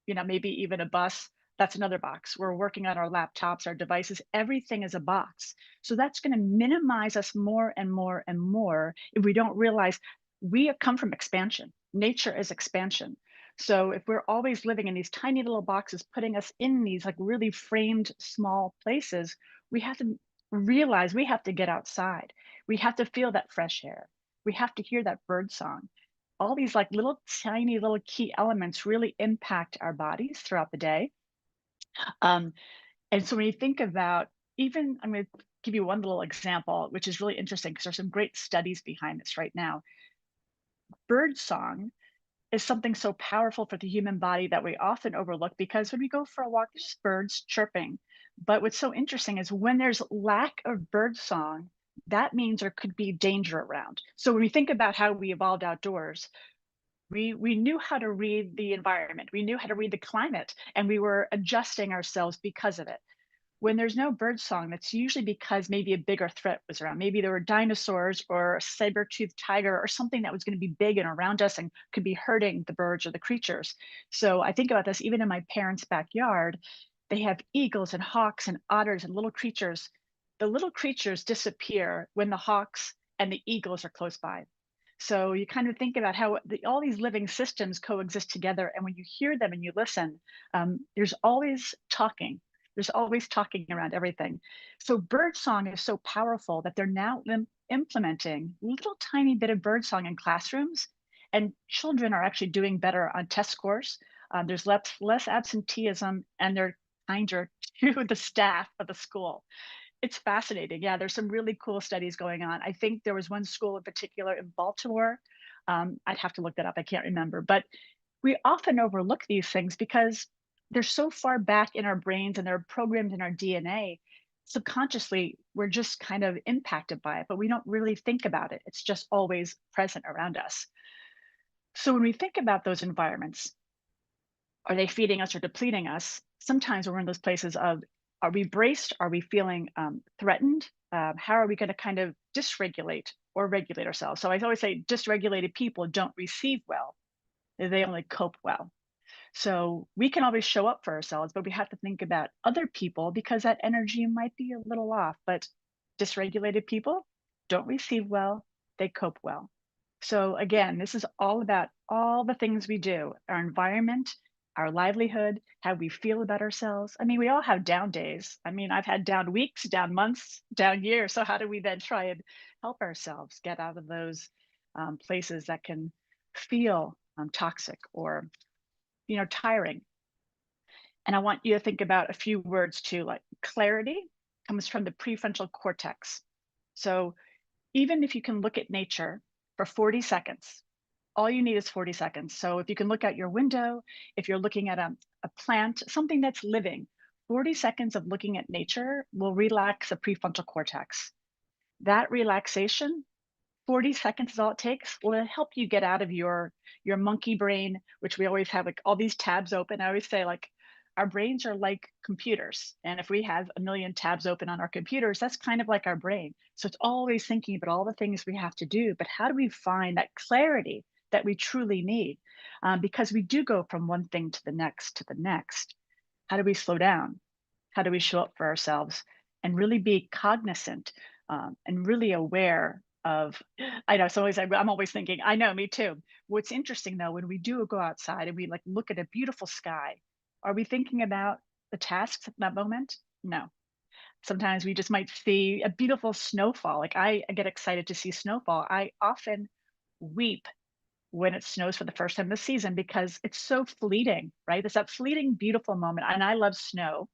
maybe even a bus. That's another box. We're working on our laptops, our devices. Everything is a box. So that's going to minimize us more and more and more if we don't realize we have come from expansion. Nature is expansion. So if we're always living in these tiny little boxes, putting us in these like really framed small places, we have to realize we have to get outside. We have to feel that fresh air. We have to hear that bird song. All these like little tiny little key elements really impact our bodies throughout the day. Um, and so when you think about even, I'm going to give you one little example, which is really interesting because there's some great studies behind this right now. Bird song is something so powerful for the human body that we often overlook because when we go for a walk, there's just birds chirping. But what's so interesting is when there's lack of bird song, that means there could be danger around. So when we think about how we evolved outdoors, we knew how to read the environment, we knew how to read the climate, and we were adjusting ourselves because of it. When there's no bird song, that's usually because maybe a bigger threat was around. Maybe there were dinosaurs or a saber-toothed tiger or something that was going to be big and around us and could be hurting the birds or the creatures. So I think about this even in my parents' backyard. They have eagles and hawks and otters and little creatures. The little creatures disappear when the hawks and the eagles are close by. So you kind of think about how all these living systems coexist together. And when you hear them and you listen, there's always talking. There's always talking around everything. So birdsong is so powerful that they're now implementing little tiny bit of birdsong in classrooms, and children are actually doing better on test scores. There's less absenteeism, and they're kinder to the staff of the school. It's fascinating. Yeah, there's some really cool studies going on. I think there was one school in particular in Baltimore. I'd have to look that up. I can't remember. But we often overlook these things because they're so far back in our brains and they're programmed in our DNA. Subconsciously, we're just kind of impacted by it, but we don't really think about it. It's just always present around us. So when we think about those environments, are they feeding us or depleting us? Sometimes we're in those places of, are we braced? Are we feeling threatened? How are we going to kind of dysregulate or regulate ourselves? So I always say dysregulated people don't receive well. They only cope well. So we can always show up for ourselves, but we have to think about other people because that energy might be a little off. But dysregulated people don't receive well, they cope well. So again, this is all about all the things we do, our environment, our livelihood, how we feel about ourselves. I mean, we all have down days. I mean, I've had down weeks, down months, down years. So how do we then try and help ourselves get out of those places that can feel toxic or tiring? And I want you to think about a few words too, like clarity comes from the prefrontal cortex. So even if you can look at nature for 40 seconds, all you need is 40 seconds. So if you can look out your window, if you're looking at a plant, something that's living, 40 seconds of looking at nature will relax the prefrontal cortex. That relaxation, 40 seconds is all it takes, will help you get out of your monkey brain, which we always have like all these tabs open. I always say like our brains are like computers. And if we have a million tabs open on our computers, that's kind of like our brain. So it's always thinking about all the things we have to do, but how do we find that clarity that we truly need? Because we do go from one thing to the next to the next. How do we slow down? How do we show up for ourselves and really be cognizant and really aware of, I know, so I'm always thinking, I know, me too. What's interesting though, when we do go outside and we like look at a beautiful sky, are we thinking about the tasks at that moment? No. Sometimes we just might see a beautiful snowfall. Like I get excited to see snowfall. I often weep when it snows for the first time this season because it's so fleeting, right? It's that fleeting, beautiful moment. And I love snow.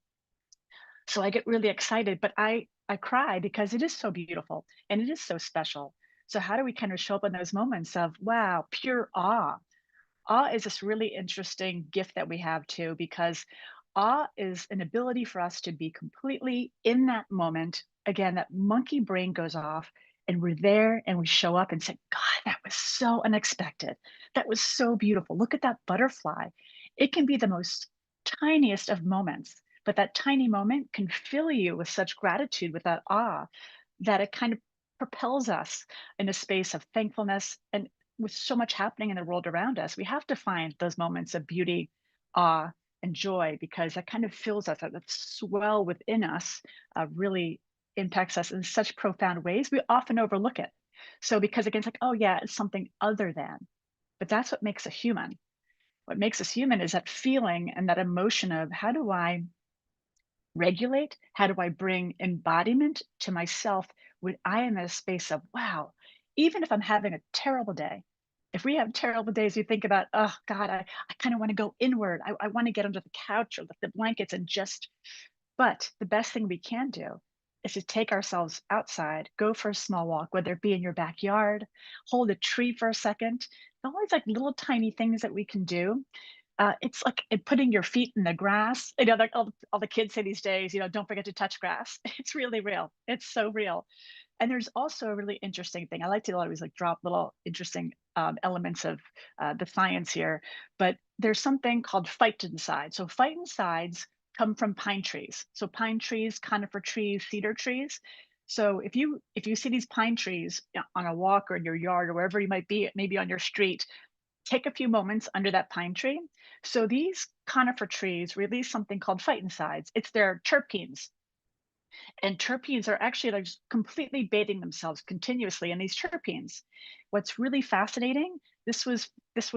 So I get really excited, but I cry because it is so beautiful and it is so special. So how do we kind of show up in those moments of wow, pure awe? Awe is this really interesting gift that we have too, because awe is an ability for us to be completely in that moment. Again, that monkey brain goes off and we're there and we show up and say, God, that was so unexpected. That was so beautiful. Look at that butterfly. It can be the most tiniest of moments, but that tiny moment can fill you with such gratitude, with that awe, that it kind of propels us in a space of thankfulness. And with so much happening in the world around us, we have to find those moments of beauty, awe, and joy because that kind of fills us, that swell within us really impacts us in such profound ways. We often overlook it. So, because again, it's like, oh, yeah, it's something other than, but that's what makes us human. What makes us human is that feeling and that emotion of how do I regulate? How do I bring embodiment to myself when I am in a space of, wow, even if I'm having a terrible day, if we have terrible days, you think about, oh God, I kind of want to go inward. I want to get under the couch or the blankets and just, but the best thing we can do is to take ourselves outside, go for a small walk, whether it be in your backyard, hold a tree for a second. Always like little tiny things that we can do. It's like putting your feet in the grass. You know, like all the kids say these days, you know, don't forget to touch grass. It's really real. It's so real. And there's also a really interesting thing. I like to always like drop little interesting elements of the science here, but there's something called phytoncides. So phytoncides come from pine trees. So pine trees, conifer trees, cedar trees. So if you see these pine trees on a walk or in your yard or wherever you might be, maybe on your street, take a few moments under that pine tree. So these conifer trees release something called phytoncides. It's their terpenes. And terpenes are actually like just completely bathing themselves continuously in these terpenes. What's really fascinating, this was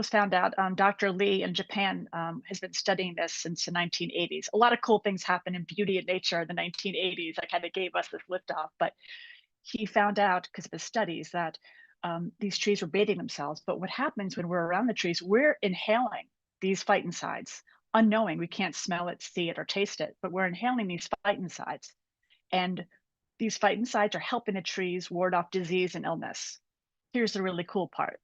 found out. Dr. Lee in Japan has been studying this since the 1980s. A lot of cool things happen in beauty and nature in the 1980s that kind of gave us this liftoff. But he found out because of his studies that these trees were bathing themselves. But what happens when we're around the trees, we're inhaling these phytoncides, unknowing. We can't smell it, see it, or taste it, but we're inhaling these phytoncides. And these phytoncides are helping the trees ward off disease and illness. Here's the really cool part.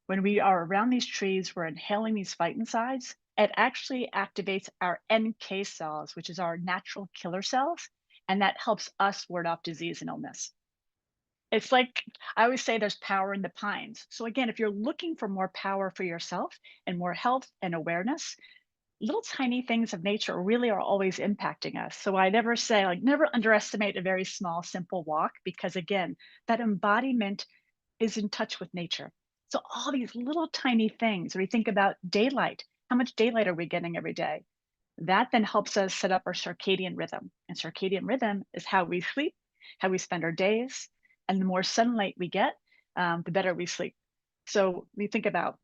When we are around these trees, we're inhaling these phytoncides. It actually activates our NK cells, which is our natural killer cells, and that helps us ward off disease and illness. It's like I always say there's power in the pines. So again, if you're looking for more power for yourself and more health and awareness, little tiny things of nature really are always impacting us. So I never say, like, never underestimate a very small, simple walk, because again, that embodiment is in touch with nature. So all these little tiny things, when we think about daylight, how much daylight are we getting every day? That then helps us set up our circadian rhythm. And circadian rhythm is how we sleep, how we spend our days. And the more sunlight we get, the better we sleep. So we think about,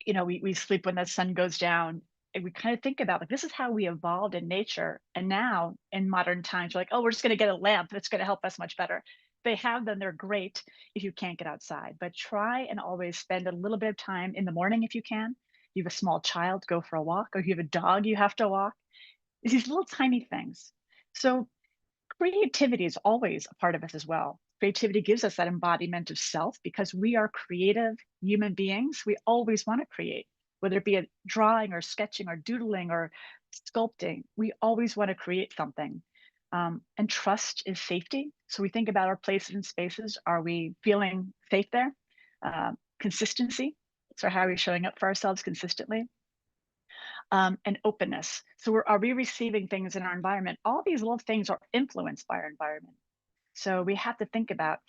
you know, we sleep when the sun goes down. And we kind of think about like this is how we evolved in nature. And now in modern times, we're like, oh, we're just going to get a lamp that's going to help us much better. They have them, they're great if you can't get outside. But try and always spend a little bit of time in the morning if you can. You have a small child, go for a walk, or if you have a dog, you have to walk. It's these little tiny things. So creativity is always a part of us as well. Creativity gives us that embodiment of self because we are creative human beings. We always want to create, whether it be a drawing or sketching or doodling or sculpting. We always want to create something. And trust is safety. So we think about our places and spaces. Are we feeling safe there? Consistency. So how are we showing up for ourselves consistently? And openness. So are we receiving things in our environment? All these little things are influenced by our environment. So we have to think about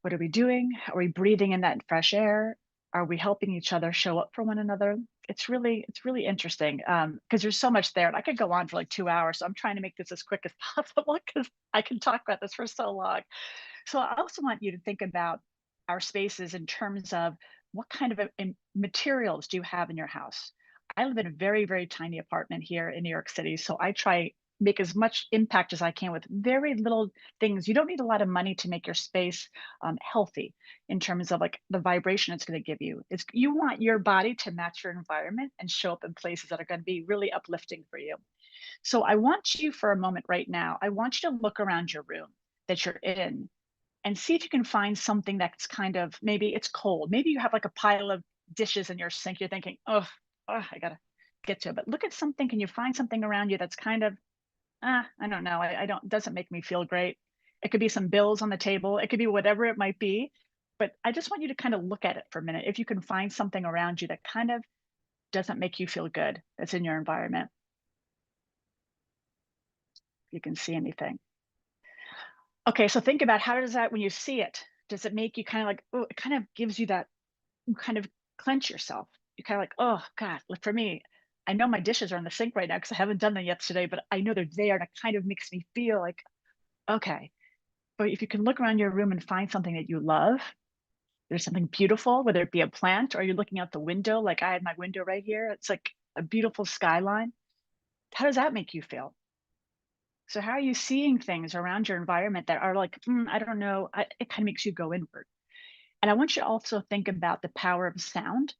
what are we doing? Are we breathing in that fresh air? Are we helping each other show up for one another? It's really interesting because there's so much there. And I could go on for like 2 hours. So I'm trying to make this as quick as possible because I can talk about this for so long. So I also want you to think about our spaces in terms of what kind of materials do you have in your house? I live in a very, very tiny apartment here in New York City. So I try make as much impact as I can with very little things. You don't need a lot of money to make your space healthy in terms of like the vibration it's going to give you. It's you want your body to match your environment and show up in places that are going to be really uplifting for you. So I want you for a moment right now, I want you to look around your room that you're in and see if you can find something that's kind of, maybe it's cold. Maybe you have like a pile of dishes in your sink. You're thinking, oh, I gotta get to it. But look at something. Can you find something around you that's kind of, I don't know. I don't, doesn't make me feel great. It could be some bills on the table. It could be whatever it might be. But I just want you to kind of look at it for a minute. If you can find something around you that kind of doesn't make you feel good, that's in your environment. If you can see anything. Okay, so think about how does that, when you see it, does it make you kind of like, oh, it kind of gives you that, you kind of clench yourself. You kind of like, oh God, like for me, I know my dishes are in the sink right now because I haven't done them yet today, but I know they're there and it kind of makes me feel like, okay. But if you can look around your room and find something that you love, there's something beautiful, whether it be a plant or you're looking out the window, like I had my window right here. It's like a beautiful skyline. How does that make you feel? So how are you seeing things around your environment that are like, I don't know, it kind of makes you go inward. And I want you to also think about the power of sound.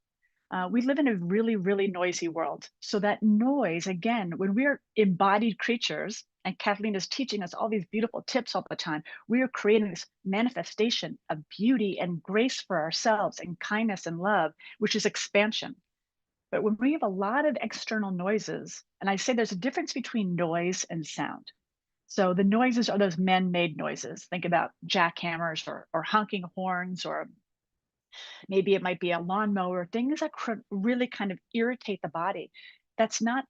We live in a really, really noisy world. So that noise, again, when we're embodied creatures, and Kathleen is teaching us all these beautiful tips all the time, we are creating this manifestation of beauty and grace for ourselves and kindness and love, which is expansion. But when we have a lot of external noises, and I say there's a difference between noise and sound. So the noises are those man-made noises. Think about jackhammers or honking horns, or maybe it might be a lawnmower, things that really kind of irritate the body. That's not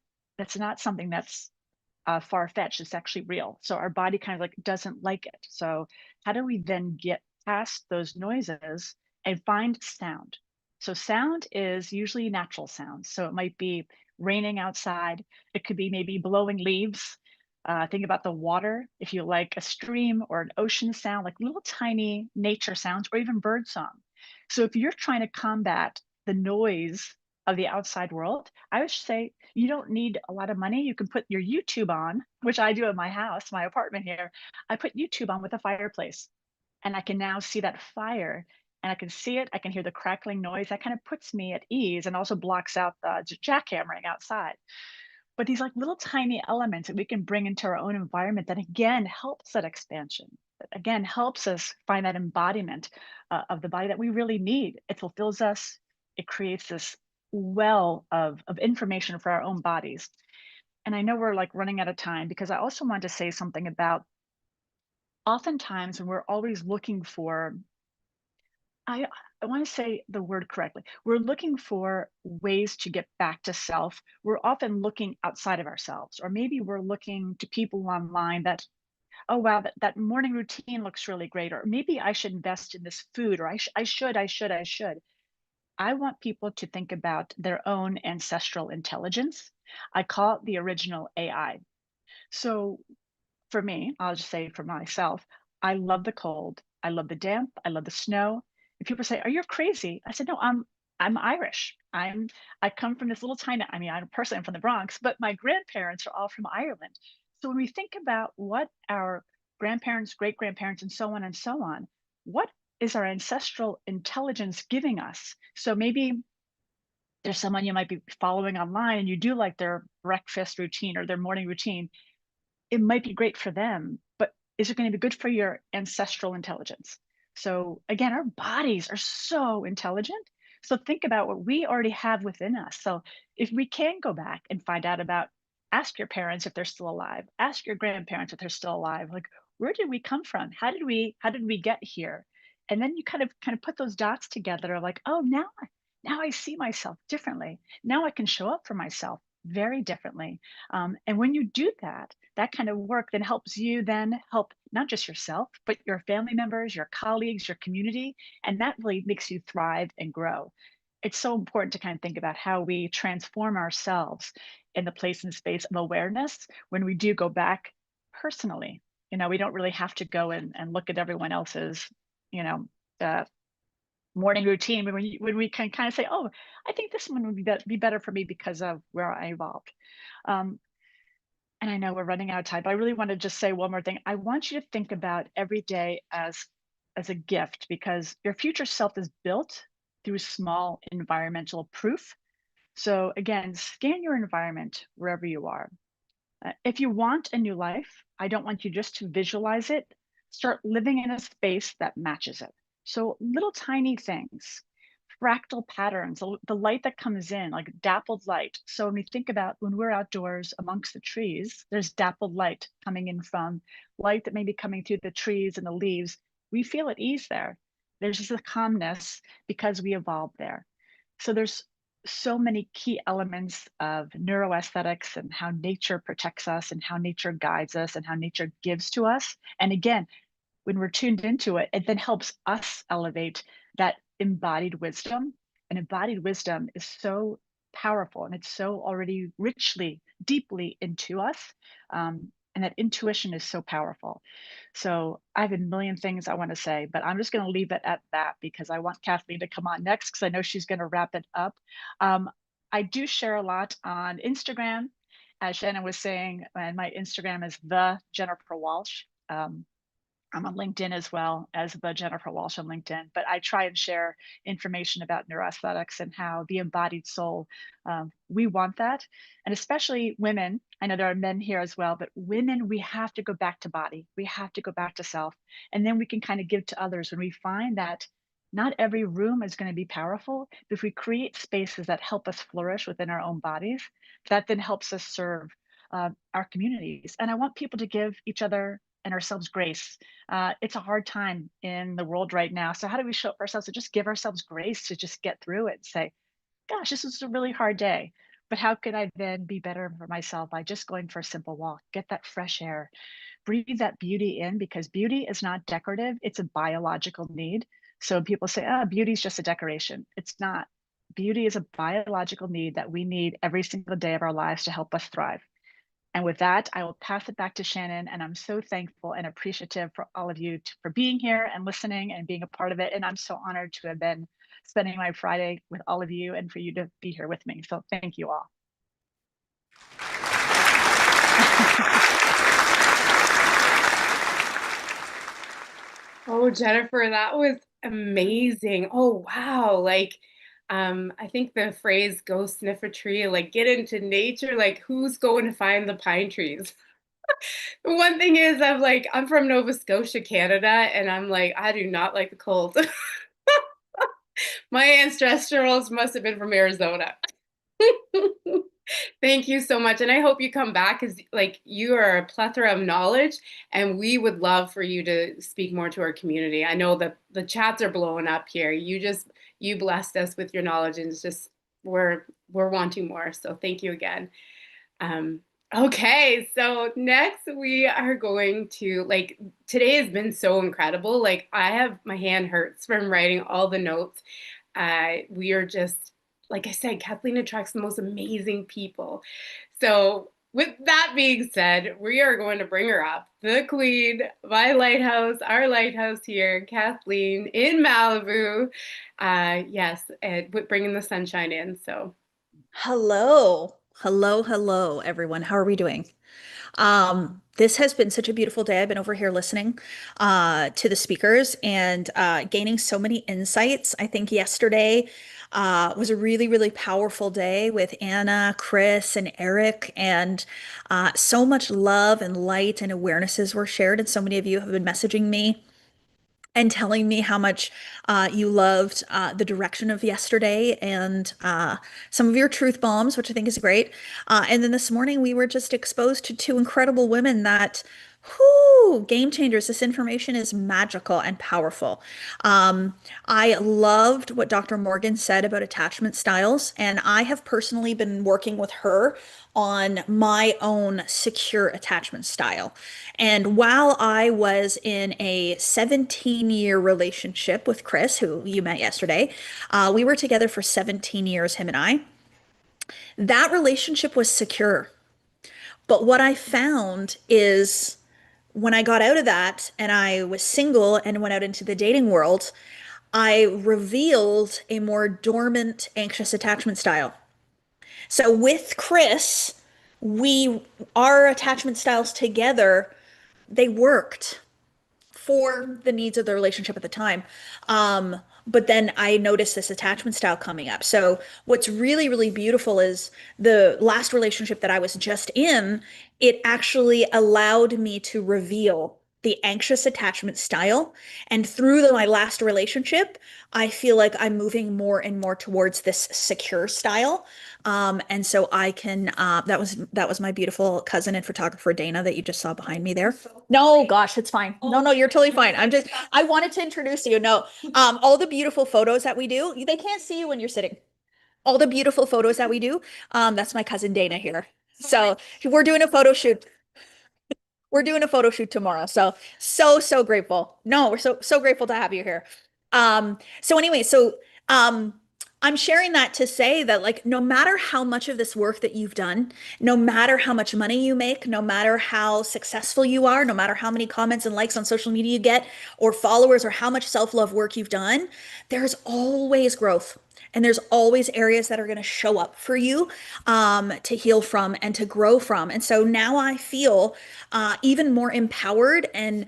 something that's far-fetched. It's actually real. So our body kind of like doesn't like it. So how do we then get past those noises and find sound? So sound is usually natural sounds. So it might be raining outside. It could be maybe blowing leaves. Think about the water. If you like a stream or an ocean sound, like little tiny nature sounds, or even bird song. So if you're trying to combat the noise of the outside world, I would say you don't need a lot of money. You can put your YouTube on, which I do in my house, my apartment here. I put YouTube on with a fireplace, and I can now see that fire, and I can see it. I can hear the crackling noise. That kind of puts me at ease and also blocks out the jackhammering outside. But these like little tiny elements that we can bring into our own environment that again helps that expansion, that again helps us find that embodiment of the body that we really need. It fulfills us. It creates this well of information for our own bodies. And I know we're like running out of time because I also want to say something about oftentimes when we're always looking for, I I want to say the word correctly. We're looking for ways to get back to self. We're often looking outside of ourselves, or maybe we're looking to people online that, oh wow, that morning routine looks really great, or maybe I should invest in this food, or I should. I want people to think about their own ancestral intelligence. I call it the original AI. So for me, I'll just say for myself, I love the cold. I love the damp. I love the snow. And people say, "Are you crazy?" I said, "No, I'm Irish. I come from this little tiny. I mean, I personally am from the Bronx, but my grandparents are all from Ireland. So when we think about what our grandparents, great grandparents, and so on, what is our ancestral intelligence giving us? So maybe there's someone you might be following online, and you do like their breakfast routine or their morning routine. It might be great for them, but is it going to be good for your ancestral intelligence? So again, our bodies are so intelligent. So think about what we already have within us. So if we can go back and find out about, ask your parents if they're still alive, ask your grandparents if they're still alive, like where did we come from? How did we get here? And then you kind of put those dots together like, oh, now I see myself differently. Now I can show up for myself very differently. And when you do that, that kind of work then helps you then help not just yourself, but your family members, your colleagues, your community. And that really makes you thrive and grow. It's so important to kind of think about how we transform ourselves in the place and space of awareness when we do go back personally. We don't really have to go and look at everyone else's, you know, uh, morning routine when we can kind of say, oh, I think this one would be better for me because of where I evolved. Um, And I know we're running out of time, but I really want to just say one more thing. I want you to think about every day as a gift, because your future self is built through small environmental proof. So again, scan your environment wherever you are. If you want a new life, I don't want you just to visualize it. Start living in a space that matches it. So little tiny things, fractal patterns, the light that comes in, like dappled light. So when we think about when we're outdoors amongst the trees, there's dappled light coming in from light that may be coming through the trees and the leaves. We feel at ease there. There's just a calmness because we evolved there. So there's so many key elements of neuroaesthetics and how nature protects us and how nature guides us and how nature gives to us. And again, when we're tuned into it, it then helps us elevate that embodied wisdom. And embodied wisdom is so powerful and it's so already richly, deeply into us. And that intuition is so powerful. So I have a million things I want to say, but I'm just going to leave it at that because I want Kathleen to come on next because I know she's going to wrap it up. Um, I do share a lot on Instagram, as Shannon was saying, and my Instagram is the Jennifer Walsh. I'm on LinkedIn as well as the Jennifer Walsh on LinkedIn, but I try and share information about neuroaesthetics and how the embodied soul, we want that. And especially women, I know there are men here as well, but women, we have to go back to body. We have to go back to self. And then we can kind of give to others when we find that not every room is going to be powerful. But if we create spaces that help us flourish within our own bodies, that then helps us serve our communities. And I want people to give each other and ourselves grace. It's a hard time in the world right now. So how do we show up for ourselves to just give ourselves grace to just get through it and say, gosh, this was a really hard day. But how could I then be better for myself by just going for a simple walk, get that fresh air, breathe that beauty in, because beauty is not decorative, it's a biological need. So people say, oh, beauty is just a decoration. It's not. Beauty is a biological need that we need every single day of our lives to help us thrive. And with that, I will pass it back to Shannon. And I'm so thankful and appreciative for all of you for being here and listening and being a part of it. And I'm so honored to have been spending my Friday with all of you and for you to be here with me. So thank you all. Oh, Jennifer, that was amazing. Oh, wow. Like, I think the phrase go sniff a tree, like get into nature, like who's going to find the pine trees? One thing is I'm from Nova Scotia, Canada, and I'm like, I do not like the cold. My ancestrals must have been from Arizona. Thank you so much. And I hope you come back because like you are a plethora of knowledge and we would love for you to speak more to our community. I know that the chats are blowing up here. You blessed us with your knowledge and it's just we're wanting more. So thank you again. Okay, so next we are going to like today has been so incredible. Like I have my hand hurts from writing all the notes. We are just like I said, Kathleen attracts the most amazing people. So with that being said, we are going to bring her up, the queen, my lighthouse, our lighthouse here, Kathleen in Malibu. Yes, and bringing the sunshine in. So Hello. Hello, hello, everyone. How are we doing? This has been such a beautiful day. I've been over here listening to the speakers and gaining so many insights. I think yesterday was a really, really powerful day with Anna, Chris, and Eric, and so much love and light and awarenesses were shared. And so many of you have been messaging me and telling me how much you loved the direction of yesterday and some of your truth bombs, which I think is great. And then this morning, we were just exposed to two incredible women that, whoo, game changers. This information is magical and powerful. I loved what Dr. Morgan said about attachment styles, and I have personally been working with her on my own secure attachment style. And while I was in a 17-year relationship with Chris, who you met yesterday, we were together for 17 years, him and I. That relationship was secure. But what I found is when I got out of that and I was single and went out into the dating world, I revealed a more dormant, anxious attachment style. So with Chris, our attachment styles together, they worked for the needs of the relationship at the time. But then I noticed this attachment style coming up. So what's really, really beautiful is the last relationship that I was just in, it actually allowed me to reveal the anxious attachment style. And through my last relationship, I feel like I'm moving more and more towards this secure style. And so I can, that was my beautiful cousin and photographer, Dana, that you just saw behind me there. No, gosh, it's fine. No, no, you're totally fine. I wanted to introduce you. No, all the beautiful photos that we do, they can't see you when you're sitting. All the beautiful photos that we do, that's my cousin Dana here. So we're doing a photo shoot. We're doing a photo shoot tomorrow. So grateful. No, we're so grateful to have you here. So anyway, um I'm sharing that to say that like no matter how much of this work that you've done, no matter how much money you make, no matter how successful you are, no matter how many comments and likes on social media you get or followers or how much self-love work you've done, there's always growth. And there's always areas that are going to show up for you to heal from and to grow from. And so now I feel even more empowered and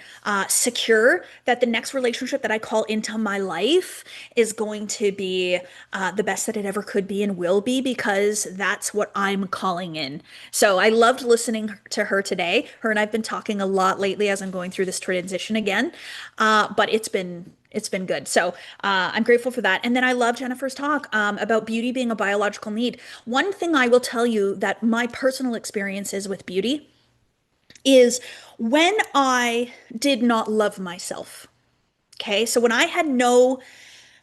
secure that the next relationship that I call into my life is going to be the best that it ever could be and will be because that's what I'm calling in. So I loved listening to her today. Her and I've been talking a lot lately as I'm going through this transition again. But it's been good. So I'm grateful for that. And then I love Jennifer's talk about beauty being a biological need. One thing I will tell you that my personal experiences with beauty is when I did not love myself. Okay. So when I had no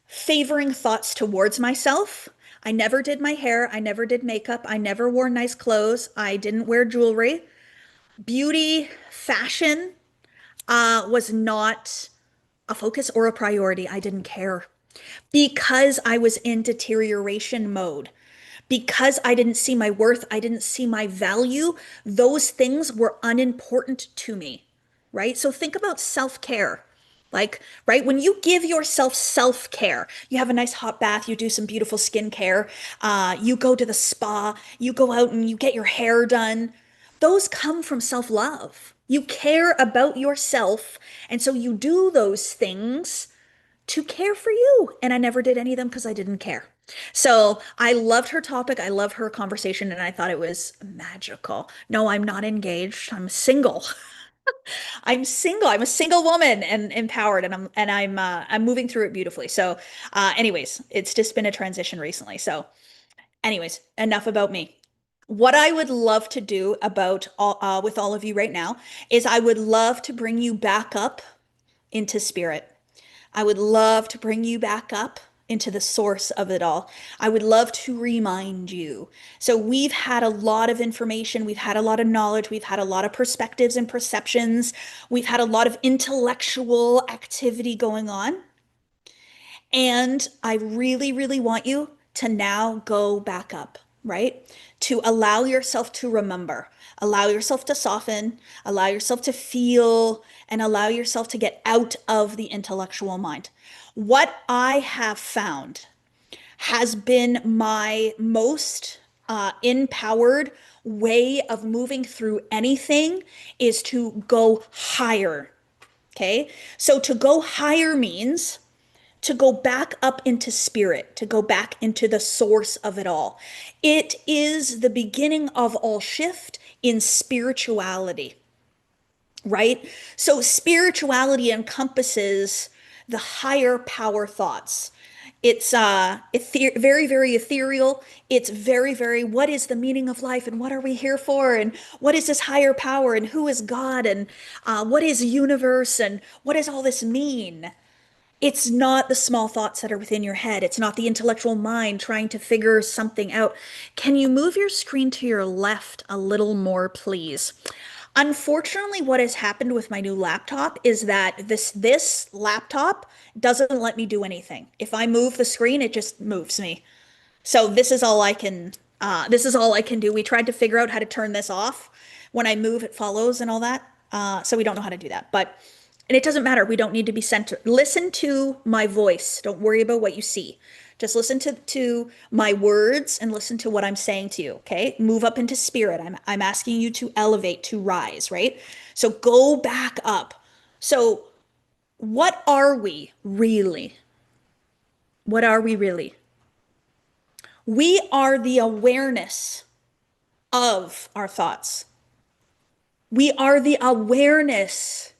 favoring thoughts towards myself, I never did my hair. I never did makeup. I never wore nice clothes. I didn't wear jewelry. Beauty, fashion was not a focus or a priority. I didn't care because I was in deterioration mode. Because I didn't see my worth, I didn't see my value, those things were unimportant to me, right? So think about self-care. Like, right, when you give yourself self-care, you have a nice hot bath, you do some beautiful skincare, you go to the spa, you go out and you get your hair done. Those come from self-love. You care about yourself, and so you do those things to care for you. And I never did any of them because I didn't care. So I loved her topic. I love her conversation, and I thought it was magical. No, I'm not engaged. I'm single. I'm single. I'm a single woman and empowered, and I'm moving through it beautifully. So, anyways, it's just been a transition recently. So, anyways, enough about me. What I would love to do about with all of you right now is I would love to bring you back up into spirit. I would love to bring you back up into the source of it all. I would love to remind you. So, we've had a lot of information, we've had a lot of knowledge, we've had a lot of perspectives and perceptions, we've had a lot of intellectual activity going on. And I really, really want you to now go back up, right? To allow yourself to remember, allow yourself to soften, allow yourself to feel, and allow yourself to get out of the intellectual mind. What I have found has been my most empowered way of moving through anything is to go higher. Okay. So to go higher means to go back up into spirit, to go back into the source of it all. It is the beginning of all shift in spirituality, right? So spirituality encompasses the higher power thoughts. It's very, very ethereal. It's very, very, what is the meaning of life and what are we here for? And what is this higher power and who is God and what is universe and what does all this mean? It's not the small thoughts that are within your head. It's not the intellectual mind trying to figure something out. Can you move your screen to your left a little more, please? Unfortunately, what has happened with my new laptop is that this laptop doesn't let me do anything. If I move the screen, it just moves me. So this is all I can do. We tried to figure out how to turn this off. When I move, it follows and all that. So we don't know how to do that. And it doesn't matter. We don't need to be centered. Listen to my voice. Don't worry about what you see. Just listen to my words and listen to what I'm saying to you, okay? Move up into spirit. I'm asking you to elevate, to rise, right? So go back up. So what are we really? What are we really? We are the awareness of our thoughts. We are the awareness.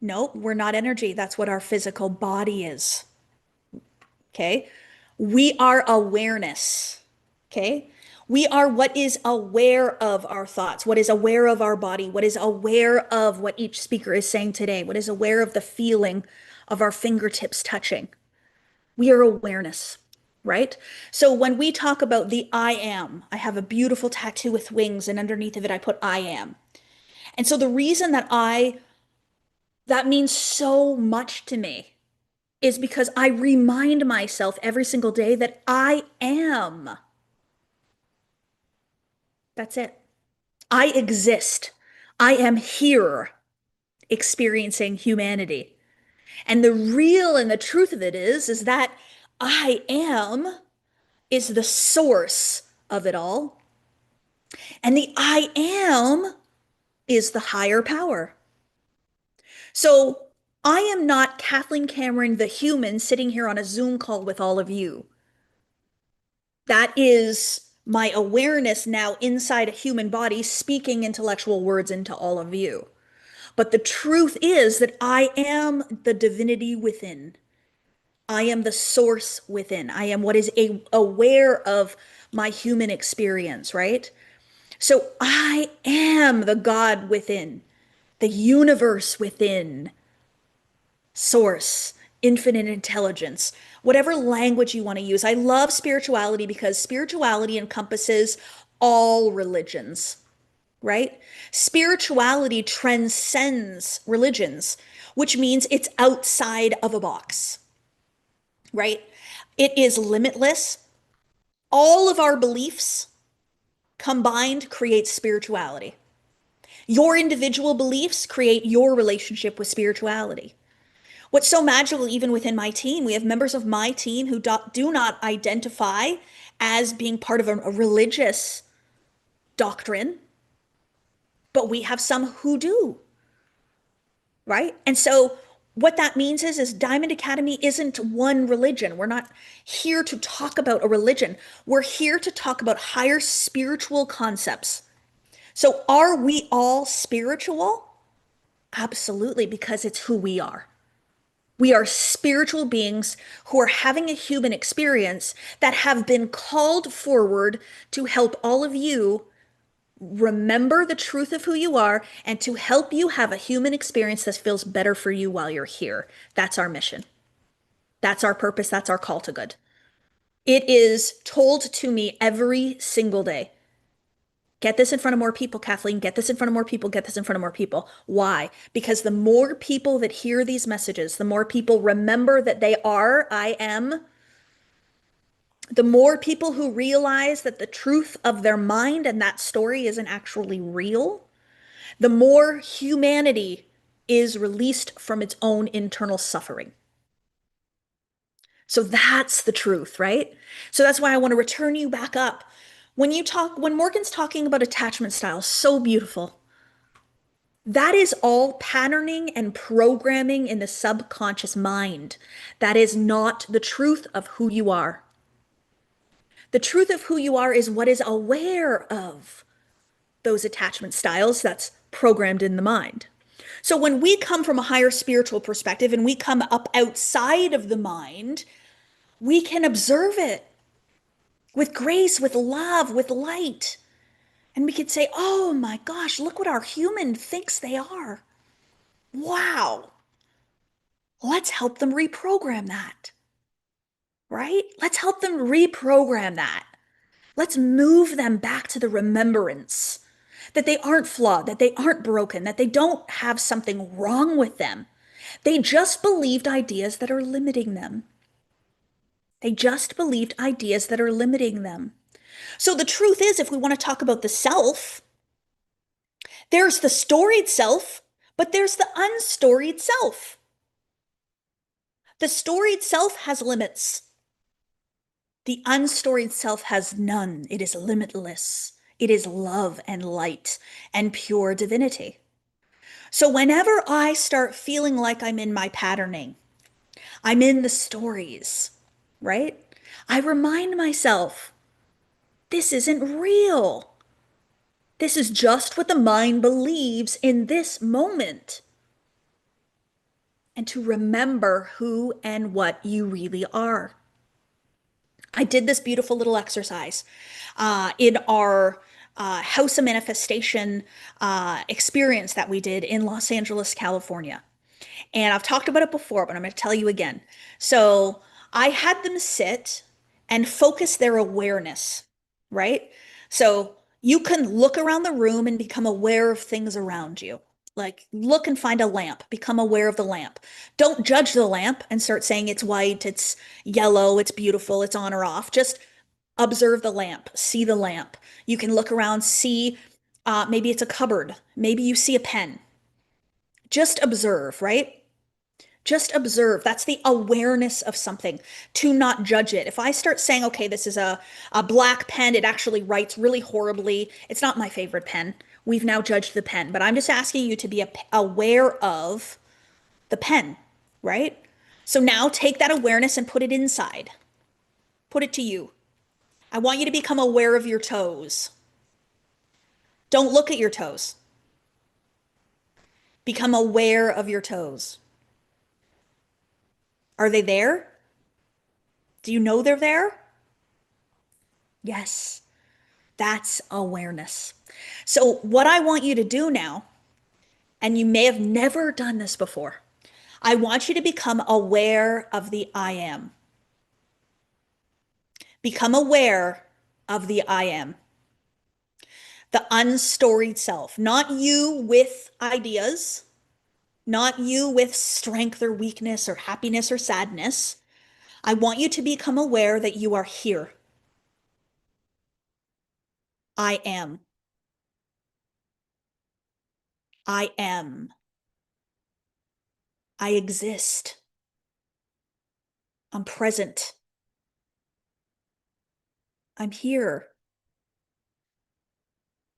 No, we're not energy. That's what our physical body is. Okay? We are awareness. Okay? We are what is aware of our thoughts, what is aware of our body, what is aware of what each speaker is saying today, what is aware of the feeling of our fingertips touching. We are awareness, right? So when we talk about the I am, I have a beautiful tattoo with wings, and underneath of it, I put I am. And so the reason that means so much to me is because I remind myself every single day that I am. That's it. I exist. I am here experiencing humanity. And the real and the truth of it is that I am is the source of it all. And the I am is the higher power. So I am not Kathleen Cameron, the human, sitting here on a Zoom call with all of you. That is my awareness now inside a human body speaking intellectual words into all of you. But the truth is that I am the divinity within. I am the source within. I am what is aware of my human experience, right? So I am the God within, the universe within, source, infinite intelligence, whatever language you want to use. I love spirituality because spirituality encompasses all religions, right? Spirituality transcends religions, which means it's outside of a box, right? It is limitless. All of our beliefs combined create spirituality. Your individual beliefs create your relationship with spirituality. What's so magical, even within my team, we have members of my team who do not identify as being part of a religious doctrine, but we have some who do, right? And so what that means is Diamond Academy isn't one religion. We're not here to talk about a religion. We're here to talk about higher spiritual concepts. So are we all spiritual? Absolutely, because it's who we are. We are spiritual beings who are having a human experience that have been called forward to help all of you remember the truth of who you are and to help you have a human experience that feels better for you while you're here. That's our mission. That's our purpose. That's our call to good. It is told to me every single day. Get this in front of more people, Kathleen. Get this in front of more people. Get this in front of more people. Why? Because the more people that hear these messages, the more people remember that they are, I am, the more people who realize that the truth of their mind and that story isn't actually real, the more humanity is released from its own internal suffering. So that's the truth, right? So that's why I want to return you back up. When Morgan's talking about attachment styles, so beautiful. That is all patterning and programming in the subconscious mind. That is not the truth of who you are. The truth of who you are is what is aware of those attachment styles that's programmed in the mind. So when we come from a higher spiritual perspective and we come up outside of the mind, we can observe it with grace, with love, with light. And we could say, oh my gosh, look what our human thinks they are. Wow. Let's help them reprogram that, right? Let's help them reprogram that. Let's move them back to the remembrance that they aren't flawed, that they aren't broken, that they don't have something wrong with them. They just believed ideas that are limiting them. They just believed ideas that are limiting them. So the truth is, if we want to talk about the self, there's the storied self, but there's the unstoried self. The storied self has limits. The unstoried self has none. It is limitless. It is love and light and pure divinity. So whenever I start feeling like I'm in my patterning, I'm in the stories, right? I remind myself, this isn't real. This is just what the mind believes in this moment. And to remember who and what you really are. I did this beautiful little exercise in our House of Manifestation experience that we did in Los Angeles, California. And I've talked about it before, but I'm going to tell you again. So I had them sit and focus their awareness, right? So you can look around the room and become aware of things around you. Like look and find a lamp, become aware of the lamp. Don't judge the lamp and start saying it's white, it's yellow, it's beautiful, it's on or off. Just observe the lamp, see the lamp. You can look around, see maybe it's a cupboard, maybe you see a pen. Just observe, right? Just observe. That's the awareness of something, to not judge it. If I start saying, okay, this is a black pen, it actually writes really horribly. It's not my favorite pen. We've now judged the pen, but I'm just asking you to be aware of the pen, right? So now take that awareness and put it inside. Put it to you. I want you to become aware of your toes. Don't look at your toes. Become aware of your toes. Are they there? Do you know they're there? Yes, that's awareness. So, what I want you to do now, and you may have never done this before, I want you to become aware of the I am. Become aware of the I am. The unstoried self, not you with ideas, not you with strength or weakness or happiness or sadness. I want you to become aware that you are here. I am. I am. I exist. I'm present. I'm here.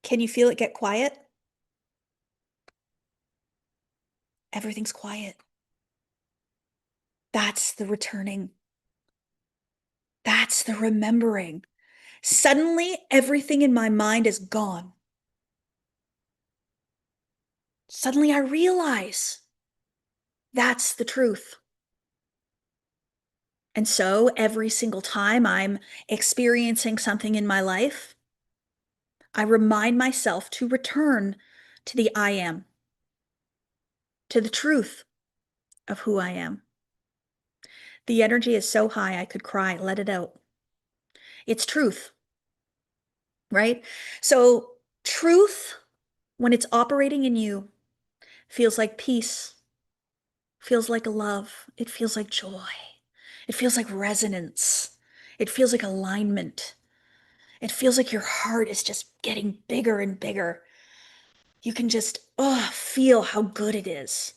Can you feel it get quiet? Everything's quiet. That's the returning. That's the remembering. Suddenly, everything in my mind is gone. Suddenly, I realize that's the truth. And so, every single time I'm experiencing something in my life, I remind myself to return to the I am, to the truth of who I am. The energy is so high, I could cry. Let it out. It's truth, right? So, truth, when it's operating in you, feels like peace, feels like love, it feels like joy, it feels like resonance, it feels like alignment, it feels like your heart is just getting bigger and bigger. You can just feel how good it is,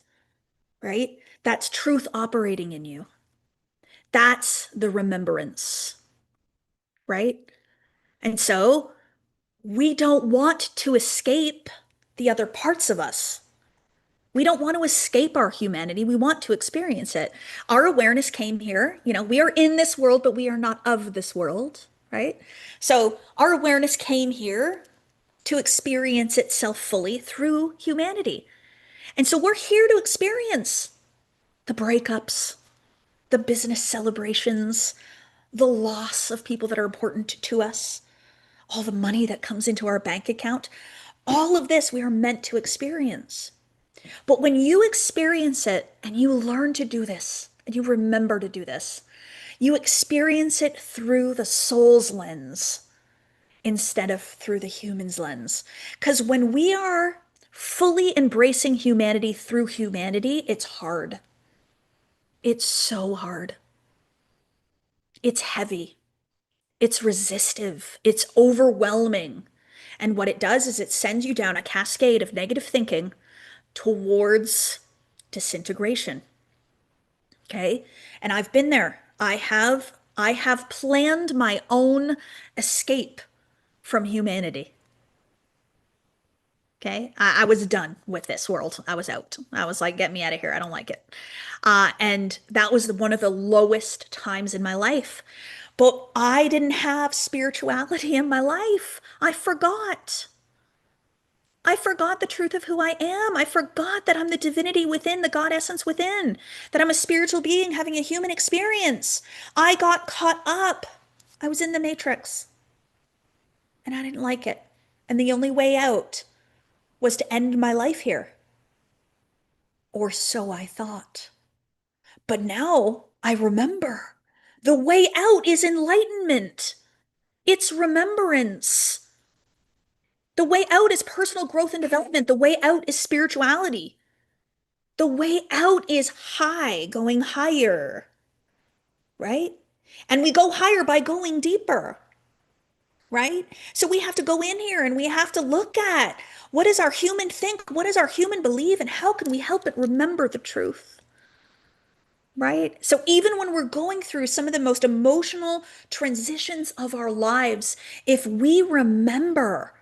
right? That's truth operating in you. That's the remembrance, right? And so we don't want to escape the other parts of us. We don't want to escape our humanity. We want to experience it. Our awareness came here. We are in this world, but we are not of this world, right? So our awareness came here to experience itself fully through humanity. And so we're here to experience the breakups, the business celebrations, the loss of people that are important to us, all the money that comes into our bank account. All of this we are meant to experience. But when you experience it and you learn to do this, and you remember to do this, you experience it through the soul's lens instead of through the human's lens. Because when we are fully embracing humanity through humanity, it's hard. It's so hard. It's heavy. It's resistive. It's overwhelming. And what it does is it sends you down a cascade of negative thinking towards disintegration. Okay. And I've been there. I have I have planned my own escape from humanity. Okay. I was done with this world. I was out. I was like, get me out of here. I don't like it. And that was one of the lowest times in my life. But I didn't have spirituality in my life. I forgot. I forgot the truth of who I am. I forgot that I'm the divinity within, the God essence within, that I'm a spiritual being having a human experience. I got caught up. I was in the matrix and I didn't like it. And the only way out was to end my life here. Or so I thought. But now I remember the way out is enlightenment. It's remembrance. The way out is personal growth and development. The way out is spirituality. The way out is high, going higher, right? And we go higher by going deeper, right? So we have to go in here and we have to look at what does our human think? What does our human believe? And how can we help it remember the truth? Right? So even when we're going through some of the most emotional transitions of our lives, if we remember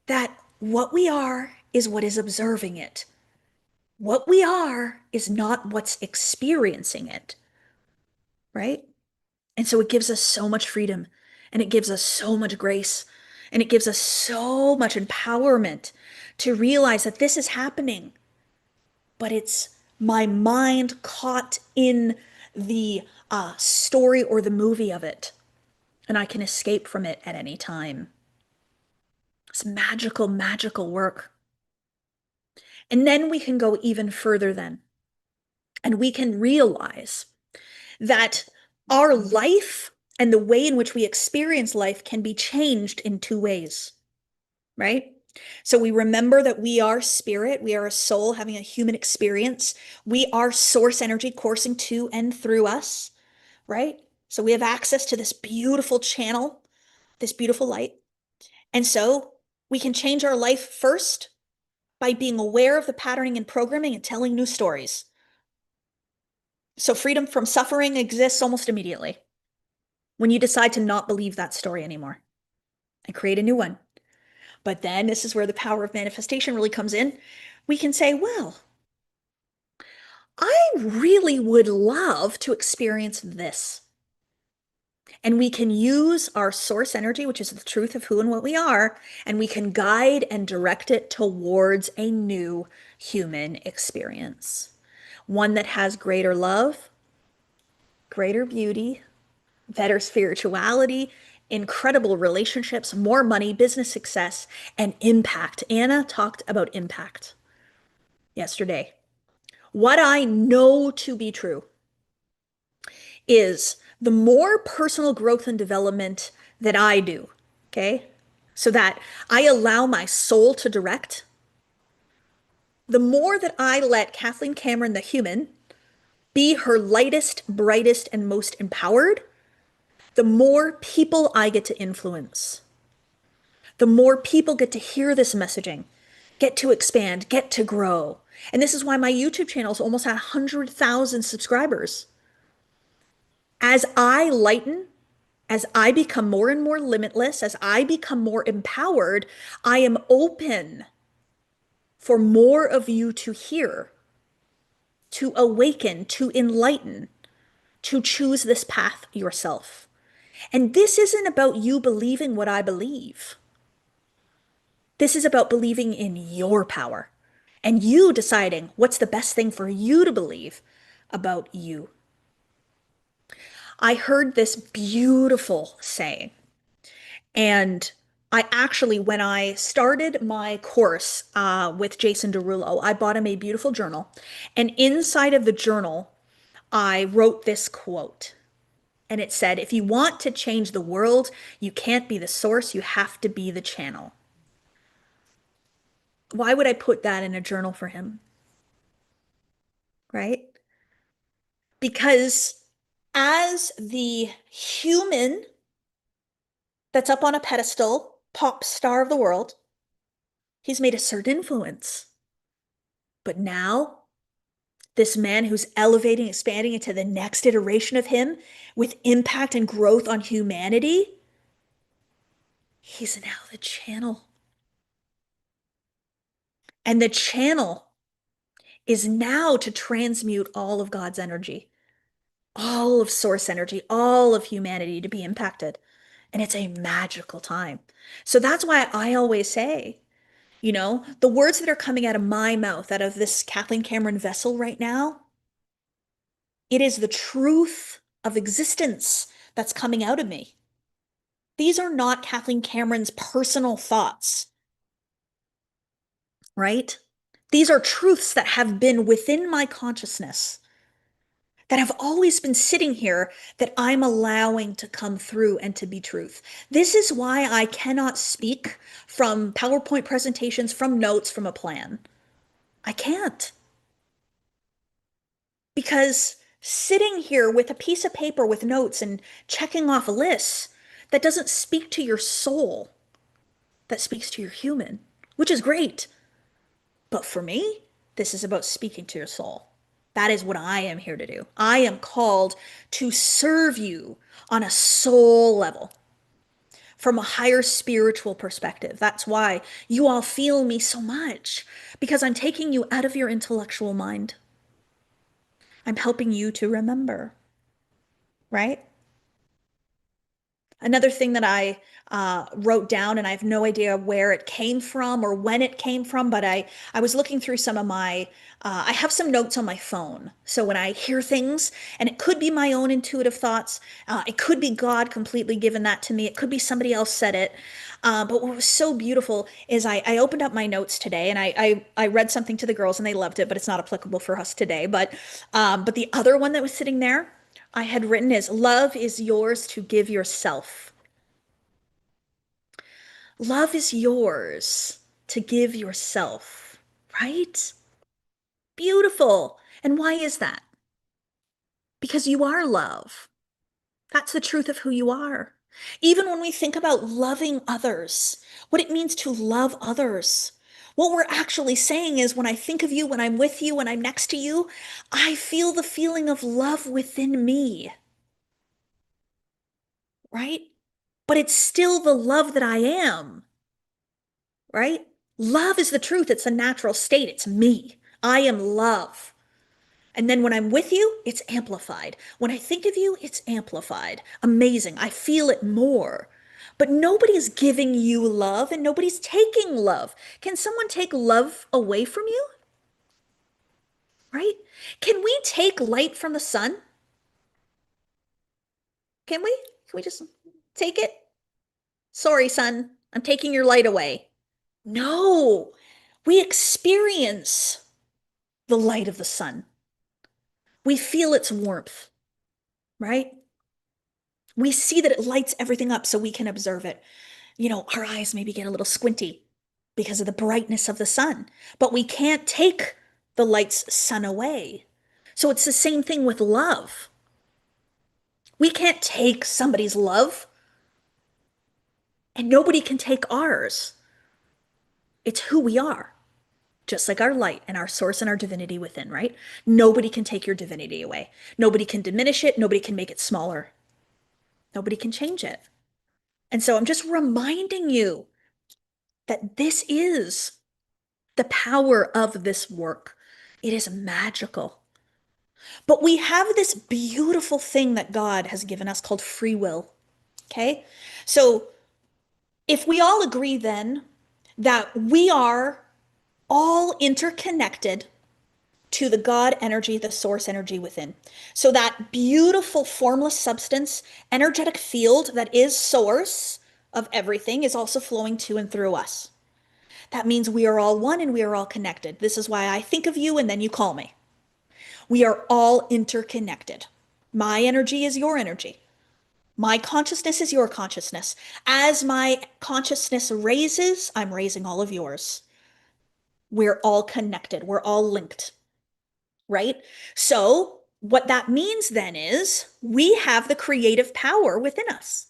that what we are is what is observing it, what we are is not what's experiencing it, right? And so it gives us so much freedom and it gives us so much grace and it gives us so much empowerment to realize that this is happening, but it's my mind caught in the story or the movie of it, and I can escape from it at any time. It's magical, magical work. And then we can go even further then, and we can realize that our life and the way in which we experience life can be changed in two ways, right? So we remember that we are spirit, we are a soul having a human experience. We are source energy coursing to and through us, right? So we have access to this beautiful channel, this beautiful light. And so we can change our life first by being aware of the patterning and programming and telling new stories. So freedom from suffering exists almost immediately when you decide to not believe that story anymore and create a new one. But then this is where the power of manifestation really comes in. We can say, well, I really would love to experience this. And we can use our source energy, which is the truth of who and what we are, and we can guide and direct it towards a new human experience. One that has greater love, greater beauty, better spirituality, incredible relationships, more money, business success, and impact. Anna talked about impact yesterday. What I know to be true is the more personal growth and development that I do, okay, so that I allow my soul to direct, the more that I let Kathleen Cameron, the human, be her lightest, brightest, and most empowered, the more people I get to influence. The more people get to hear this messaging, get to expand, get to grow. And this is why my YouTube channel's almost at 100,000 subscribers. As I lighten, as I become more and more limitless, as I become more empowered, I am open for more of you to hear, to awaken, to enlighten, to choose this path yourself. And this isn't about you believing what I believe. This is about believing in your power and you deciding what's the best thing for you to believe about you. I heard this beautiful saying, and I actually, when I started my course with Jason Derulo, I bought him a beautiful journal. And inside of the journal, I wrote this quote. And it said, if you want to change the world, you can't be the source, you have to be the channel. Why would I put that in a journal for him? Right? Because as the human that's up on a pedestal, pop star of the world, he's made a certain influence. But now this man who's elevating, expanding into the next iteration of him with impact and growth on humanity, he's now the channel. And the channel is now to transmute all of God's energy, all of source energy, all of humanity to be impacted. And it's a magical time. So that's why I always say, the words that are coming out of my mouth, out of this Kathleen Cameron vessel right now, it is the truth of existence that's coming out of me. These are not Kathleen Cameron's personal thoughts, right? These are truths that have been within my consciousness, that have always been sitting here, that I'm allowing to come through and to be truth. This is why I cannot speak from PowerPoint presentations, from notes, from a plan. I can't. Because sitting here with a piece of paper with notes and checking off lists, that doesn't speak to your soul. That speaks to your human, which is great. But for me, this is about speaking to your soul. That is what I am here to do. I am called to serve you on a soul level, from a higher spiritual perspective. That's why you all feel me so much, because I'm taking you out of your intellectual mind. I'm helping you to remember, right? Another thing that I wrote down, and I have no idea where it came from or when it came from, but I was looking through some of I have some notes on my phone. So when I hear things, and it could be my own intuitive thoughts, it could be God completely given that to me, it could be somebody else said it. But what was so beautiful is I opened up my notes today, and I read something to the girls, and they loved it, but it's not applicable for us today. But the other one that was sitting there, I had written is, love is yours to give yourself. Love is yours to give yourself, right? Beautiful. And why is that? Because you are love. That's the truth of who you are. Even when we think about loving others, what it means to love others, what we're actually saying is, when I think of you, when I'm with you, when I'm next to you, I feel the feeling of love within me. Right? But it's still the love that I am, right? Love is the truth. It's a natural state. It's me. I am love. And then when I'm with you, it's amplified. When I think of you, it's amplified. Amazing. I feel it more. But nobody's giving you love and nobody's taking love. Can someone take love away from you? Right? Can we take light from the sun? Can we? Can we just take it? Sorry, sun, I'm taking your light away. No, we experience the light of the sun. We feel its warmth, right? We see that it lights everything up so we can observe it. Our eyes maybe get a little squinty because of the brightness of the sun, but we can't take the light's sun away. So it's the same thing with love. We can't take somebody's love, and nobody can take ours. It's who we are. Just like our light and our source and our divinity within, right? Nobody can take your divinity away. Nobody can diminish it. Nobody can make it smaller. Nobody can change it. And so I'm just reminding you that this is the power of this work. It is magical. But we have this beautiful thing that God has given us called free will. Okay? So if we all agree then that we are all interconnected to the God energy, the source energy within. So that beautiful formless substance, energetic field that is source of everything is also flowing to and through us. That means we are all one and we are all connected. This is why I think of you and then you call me. We are all interconnected. My energy is your energy. My consciousness is your consciousness. As my consciousness raises, I'm raising all of yours. We're all connected. We're all linked. Right? So what that means then is we have the creative power within us.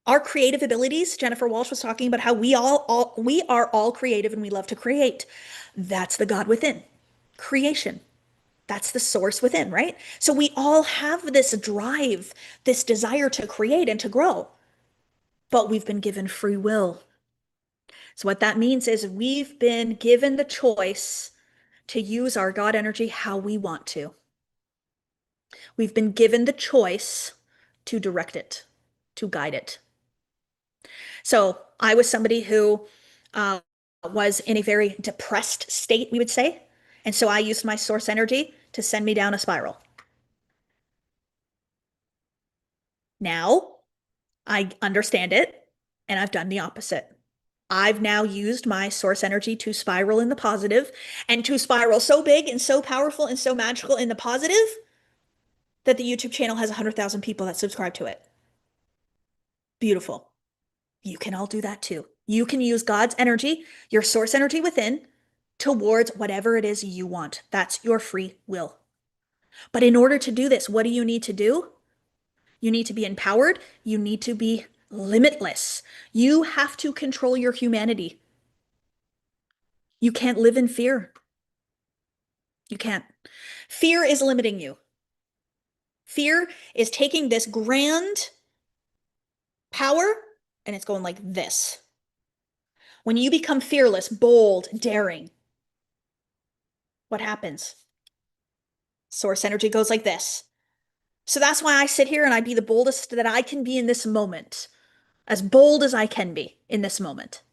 Our creative abilities, Jennifer Walsh was talking about how we are all creative and we love to create. That's the God within. Creation. That's the source within, right? So we all have this drive, this desire to create and to grow, but we've been given free will. So what that means is we've been given the choice to use our God energy how we want to. We've been given the choice to direct it, to guide it. So I was somebody who was in a very depressed state, we would say. And so I used my source energy to send me down a spiral. Now I understand it and I've done the opposite. I've now used my source energy to spiral in the positive and to spiral so big and so powerful and so magical in the positive that the YouTube channel has 100,000 people that subscribe to it. Beautiful. You can all do that too. You can use God's energy, your source energy within, towards whatever it is you want. That's your free will. But in order to do this, what do you need to do? You need to be empowered. You need to be limitless. You have to control your humanity. You can't live in fear. You can't. Fear is limiting you. Fear is taking this grand power and it's going like this. When you become fearless, bold, daring, what happens? Source energy goes like this. So that's why I sit here and I be the boldest that I can be in this moment, as bold as I can be in this moment.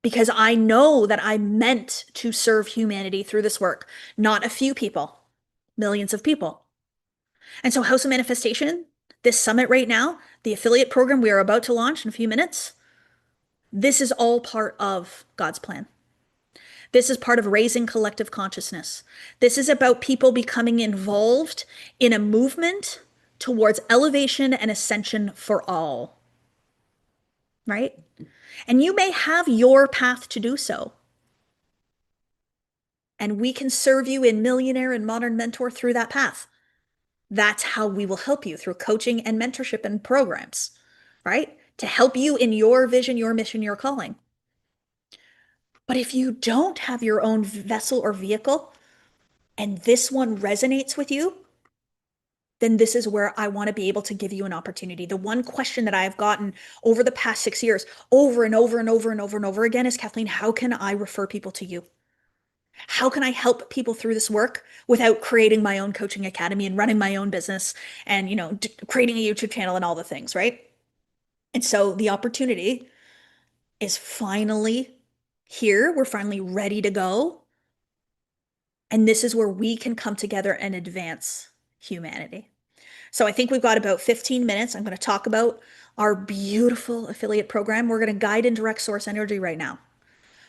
Because I know that I'm meant to serve humanity through this work, not a few people, millions of people. And so House of Manifestation, this summit right now, the affiliate program we are about to launch in a few minutes, this is all part of God's plan. This is part of raising collective consciousness. This is about people becoming involved in a movement towards elevation and ascension for all. Right? And you may have your path to do so. And we can serve you in Millionaire and Modern Mentor through that path. That's how we will help you through coaching and mentorship and programs, right? To help you in your vision, your mission, your calling. But if you don't have your own vessel or vehicle, and this one resonates with you, then this is where I want to be able to give you an opportunity. The one question that I have gotten over the past 6 years, over and over and over and over and over again, is, Kathleen, how can I refer people to you? How can I help people through this work without creating my own coaching academy and running my own business and, creating a YouTube channel and all the things, right? And so the opportunity is finally here. We're finally ready to go. And this is where we can come together and advance humanity. So I think we've got about 15 minutes. I'm going to talk about our beautiful affiliate program. We're going to guide and direct source energy right now.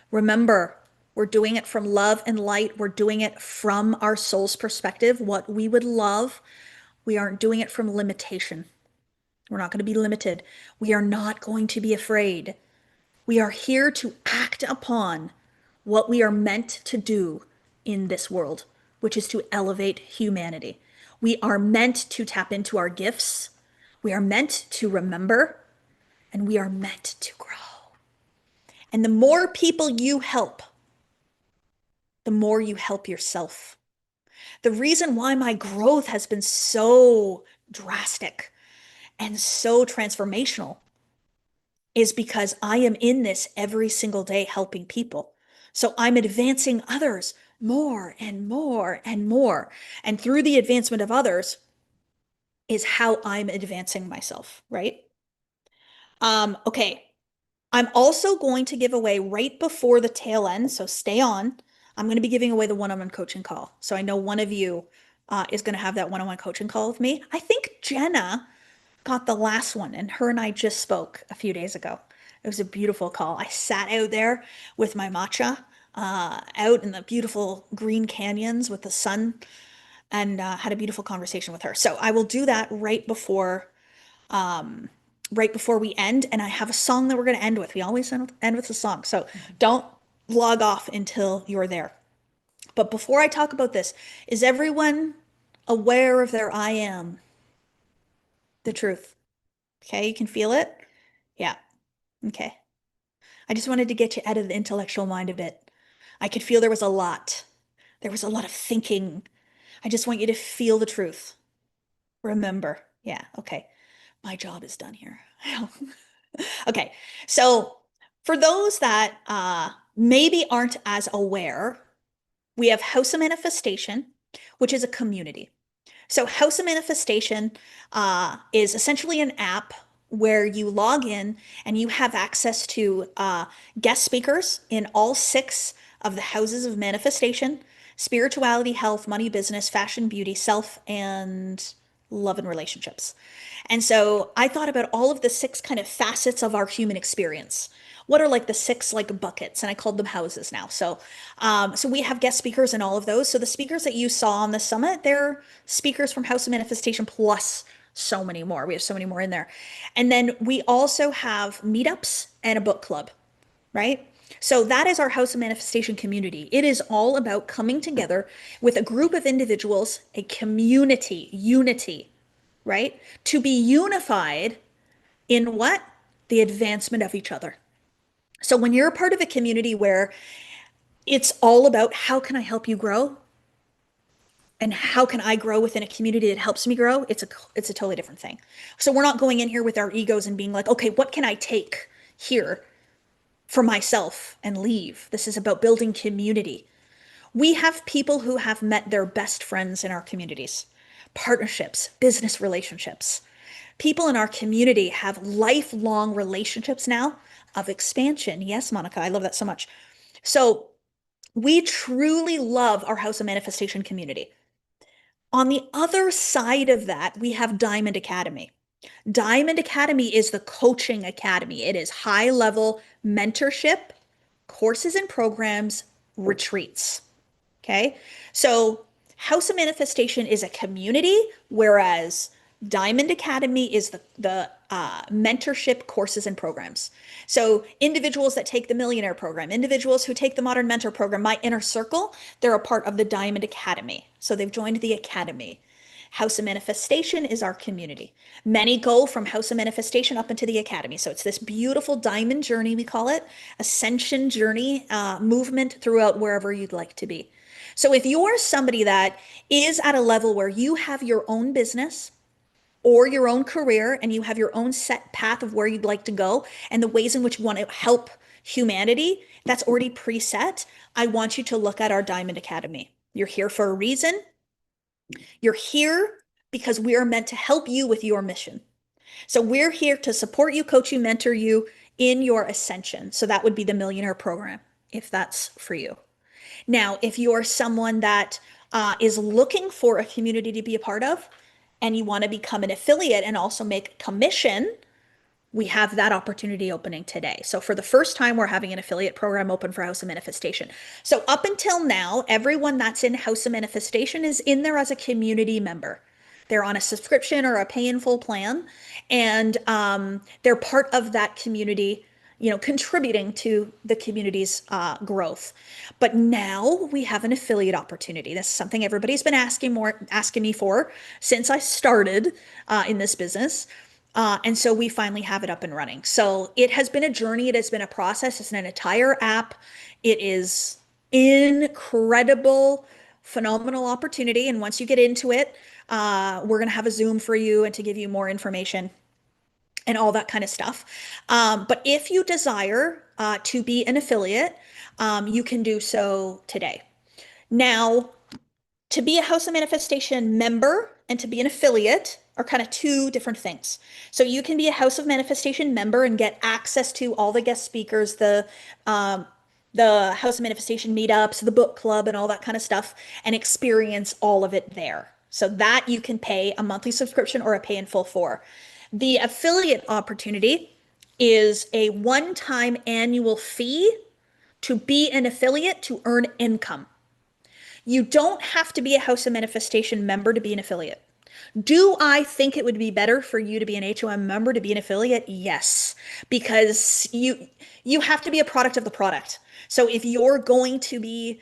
Remember, we're doing it from love and light. We're doing it from our soul's perspective, what we would love. We aren't doing it from limitation. We're not going to be limited. We are not going to be afraid. We are here to act upon what we are meant to do in this world, which is to elevate humanity. We are meant to tap into our gifts. We are meant to remember, and we are meant to grow. And the more people you help, the more you help yourself. The reason why my growth has been so drastic and so transformational is because I am in this every single day helping people. So I'm advancing others more and more and more. And through the advancement of others is how I'm advancing myself, right? Okay. I'm also going to give away right before the tail end, so stay on. I'm going to be giving away the one-on-one coaching call. So I know one of you is going to have that one-on-one coaching call with me. I think Jenna got the last one, and her and I just spoke a few days ago. It was a beautiful call. I sat out there with my matcha, out in the beautiful green canyons with the sun, and had a beautiful conversation with her. So I will do that right before we end, and I have a song that we're going to end with. We always end with a song, so don't log off until you're there. But before I talk about this, is everyone aware of their I am? The truth. Okay, you can feel it? Yeah. Okay. I just wanted to get you out of the intellectual mind a bit. I could feel there was a lot. There was a lot of thinking. I just want you to feel the truth. Remember. Yeah, okay. My job is done here. Okay, so for those that maybe aren't as aware, we have House of Manifestation, which is a community. So House of Manifestation is essentially an app where you log in and you have access to guest speakers in all 6 of the houses of manifestation: spirituality, health, money, business, fashion, beauty, self, and love and relationships. And so I thought about all of the 6 kind of facets of our human experience. What are like the 6 like buckets? And I called them houses now. So we have guest speakers in all of those. So the speakers that you saw on the summit, they're speakers from House of Manifestation plus so many more. We have so many more in there. And then we also have meetups and a book club, right? So that is our House of Manifestation community. It is all about coming together with a group of individuals, a community, unity, right? To be unified in what? The advancement of each other. So when you're a part of a community where it's all about how can I help you grow and how can I grow within a community that helps me grow, it's a totally different thing. So we're not going in here with our egos and being like, okay, what can I take here for myself and leave? This is about building community. We have people who have met their best friends in our communities, partnerships, business relationships. People in our community have lifelong relationships now of expansion. Yes, Monica, I love that so much. So we truly love our House of Manifestation community. On the other side of that, we have Diamond Academy. Diamond Academy is the coaching academy. It is high level mentorship, courses and programs, retreats. Okay. So House of Manifestation is a community, whereas Diamond Academy is the mentorship courses and programs. So individuals that take the Millionaire Program, individuals who take the Modern Mentor Program, my inner circle, they're a part of the Diamond Academy. So they've joined the academy. House of Manifestation is our community. Many go from House of Manifestation up into the academy. So it's this beautiful diamond journey, we call it, ascension journey, movement throughout wherever you'd like to be. So if you're somebody that is at a level where you have your own business or your own career and you have your own set path of where you'd like to go and the ways in which you want to help humanity, that's already preset, I want you to look at our Diamond Academy. You're here for a reason. You're here because we are meant to help you with your mission. So we're here to support you, coach you, mentor you in your ascension. So that would be the Millionaire Program, if that's for you. Now, if you're someone that is looking for a community to be a part of and you want to become an affiliate and also make commission, we have that opportunity opening today. So for the first time, we're having an affiliate program open for House of Manifestation. So up until now, everyone that's in House of Manifestation is in there as a community member. They're on a subscription or a pay in full plan, and they're part of that community, contributing to the community's growth. But now we have an affiliate opportunity. This is something everybody's been asking me for since I started in this business. And so we finally have it up and running. So it has been a journey. It has been a process. It's an entire app. It is incredible, phenomenal opportunity. And once you get into it, we're going to have a Zoom for you and to give you more information and all that kind of stuff. But if you desire to be an affiliate, you can do so today. Now, to be a House of Manifestation member and to be an affiliate are kind of 2 different things. So you can be a House of Manifestation member and get access to all the guest speakers, the House of Manifestation meetups, the book club, and all that kind of stuff, and experience all of it there. So that you can pay a monthly subscription or a pay in full for. The affiliate opportunity is a one-time annual fee to be an affiliate to earn income. You don't have to be a House of Manifestation member to be an affiliate. Do I think it would be better for you to be an HOM member to be an affiliate? Yes, because you have to be a product of the product. So if you're going to be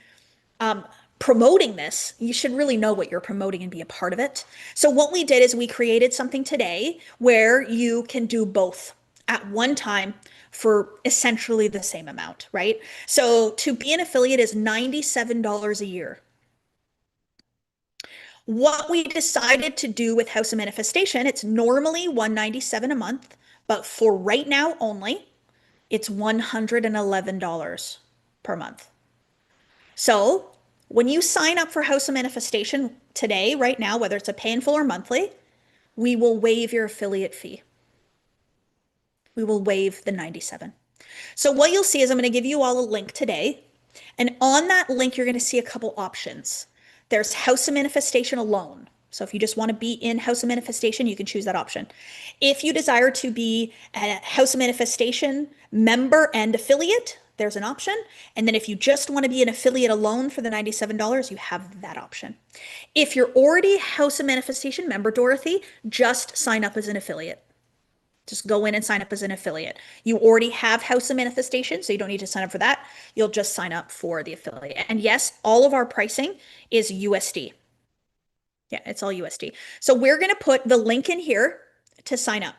promoting this, you should really know what you're promoting and be a part of it. So what we did is we created something today where you can do both at one time for essentially the same amount, right? So to be an affiliate is $97 a year. What we decided to do with House of Manifestation, it's normally $197 a month, but for right now only, it's $111 per month. So when you sign up for House of Manifestation today, right now, whether it's a pay in full or monthly, we will waive your affiliate fee. We will waive the 97. So what you'll see is I'm going to give you all a link today. And on that link, you're going to see a couple options. There's House of Manifestation alone. So if you just want to be in House of Manifestation, you can choose that option. If you desire to be a House of Manifestation member and affiliate, there's an option. And then if you just want to be an affiliate alone for the $97, you have that option. If you're already House of Manifestation member, Dorothy, just sign up as an affiliate. Just go in and sign up as an affiliate. You already have House of Manifestation, so you don't need to sign up for that. You'll just sign up for the affiliate. And yes, all of our pricing is USD. Yeah, it's all USD. So we're going to put the link in here to sign up.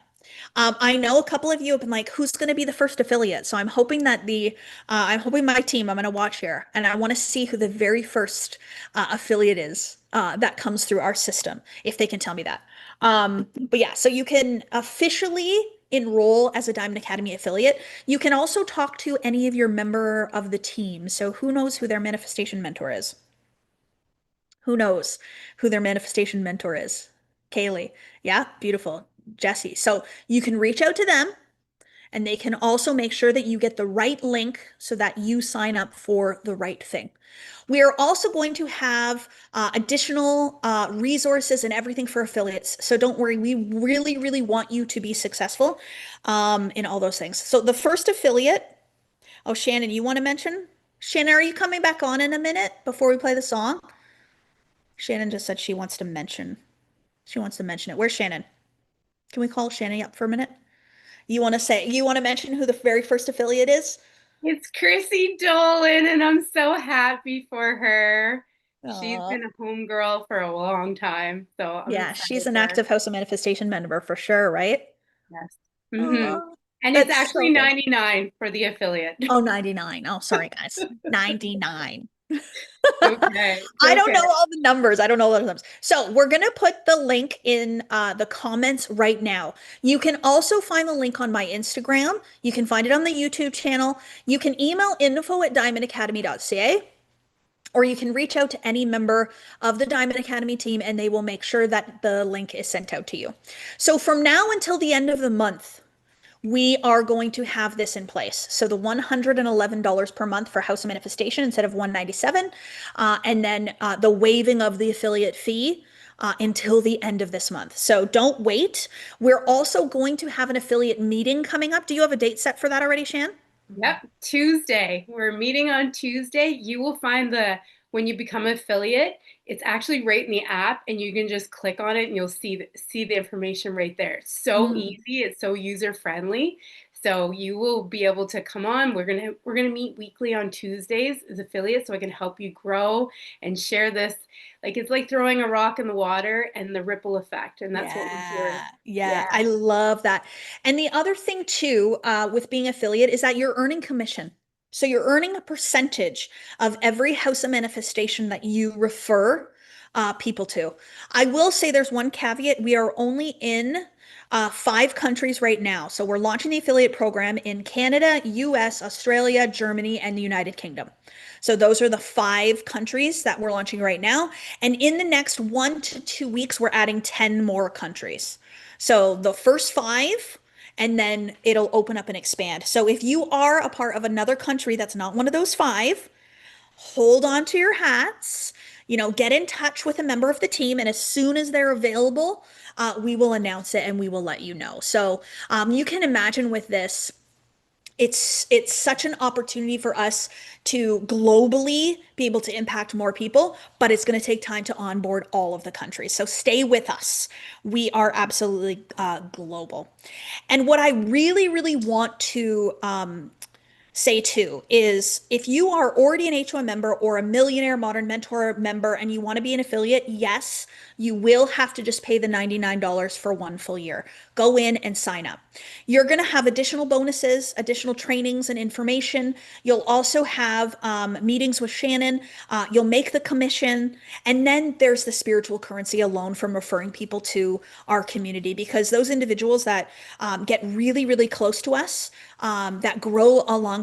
I know a couple of you have been like, who's going to be the first affiliate? So I'm hoping that I'm hoping my team, I'm going to watch here and I want to see who the very first affiliate is that comes through our system, if they can tell me that. But yeah, so you can officially enroll as a Diamond Academy affiliate. You can also talk to any of your member of the team. So who knows who their manifestation mentor is? Who knows who their manifestation mentor is? Kaylee. Yeah, beautiful. Jesse. So you can reach out to them and they can also make sure that you get the right link so that you sign up for the right thing. We are also going to have additional resources and everything for affiliates. So don't worry, we really, really want you to be successful in all those things. So the first affiliate, oh, Shannon, you want to mention? Shannon, are you coming back on in a minute before we play the song? Shannon just said she wants to mention. She wants to mention it. Where's Shannon? Can we call Shannon up for a minute? You want to mention who the very first affiliate is? It's Chrissy Dolan, and I'm so happy for her. She's Aw. been a homegirl for a long time, so I'm Yeah, excited she's an for her. active House of Manifestation member for sure, right? Yes. Oh, And it's that's actually so good. 99 for the affiliate. Oh, 99. Oh, sorry, guys. 99. Okay. It's I don't know okay. all the numbers. I don't know all the numbers. So we're going to put the link in the comments right now. You can also find the link on my Instagram. You can find it on the YouTube channel. You can email info@diamondacademy.ca. Or you can reach out to any member of the Diamond Academy team and they will make sure that the link is sent out to you. So from now until the end of the month, we are going to have this in place. So the $111 per month for House of Manifestation instead of $197, and then the waiving of the affiliate fee until the end of this month. So don't wait. We're also going to have an affiliate meeting coming up. Do you have a date set for that already, Shan? Yep, Tuesday. We're meeting on Tuesday. You will find when you become an affiliate, it's actually right in the app and you can just click on it and you'll see the information right there. It's so easy, it's so user friendly. So you will be able to come on. We're gonna meet weekly on Tuesdays as affiliates so I can help you grow and share this. Like it's like throwing a rock in the water and the ripple effect. And that's what we're here. Yeah, I love that. And the other thing too, with being affiliate is that you're earning commission. So you're earning a percentage of every House of Manifestation that you refer people to. I will say there's one caveat. We are only in 5 countries right now. So we're launching the affiliate program in Canada, US, Australia, Germany, and the United Kingdom. So those are the 5 countries that we're launching right now. And in the next 1 to 2 weeks, we're adding 10 more countries. So the first 5, and then it'll open up and expand. So if you are a part of another country that's not one of those 5, hold on to your hats, get in touch with a member of the team, and as soon as they're available, we will announce it and we will let you know. So you can imagine with this, it's such an opportunity for us to globally be able to impact more people, but it's going to take time to onboard all of the countries. So stay with us. We are absolutely global. And what I really, really want to say too is if you are already an HOM member or a Millionaire Modern Mentor member and you want to be an affiliate, yes, you will have to just pay the $99 for 1 full year. Go in and sign up. You're going to have additional bonuses, additional trainings and information. You'll also have meetings with Shannon. You'll make the commission. And then there's the spiritual currency alone from referring people to our community, because those individuals that get really, really close to us, that grow alongside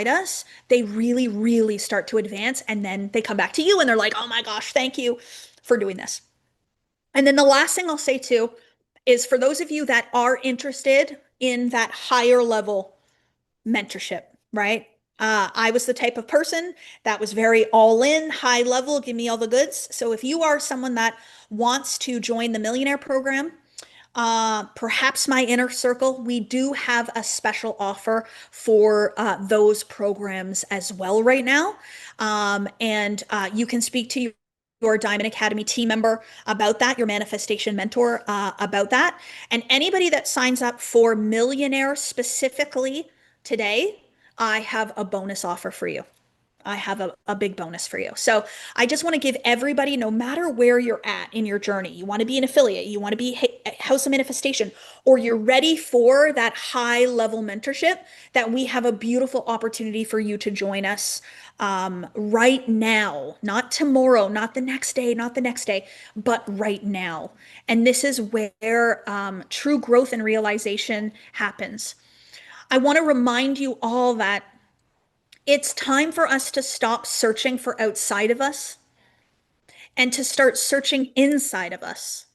us, they really, really start to advance. And then they come back to you and they're like, oh my gosh, thank you for doing this. And then the last thing I'll say too is for those of you that are interested in that higher level mentorship, right? I was the type of person that was very all in, high level, give me all the goods. So if you are someone that wants to join the Millionaire Program, perhaps my inner circle, we do have a special offer for those programs as well right now. And you can speak to your Diamond Academy team member about that, your manifestation mentor about that. And anybody that signs up for Millionaire specifically today, I have a bonus offer for you. I have a big bonus for you. So I just want to give everybody, no matter where you're at in your journey, you want to be an affiliate, you want to be House of Manifestation, or you're ready for that high level mentorship, that we have a beautiful opportunity for you to join us right now, not tomorrow, not the next day, not the next day, but right now. And this is where true growth and realization happens. I want to remind you all that it's time for us to stop searching for outside of us and to start searching inside of us.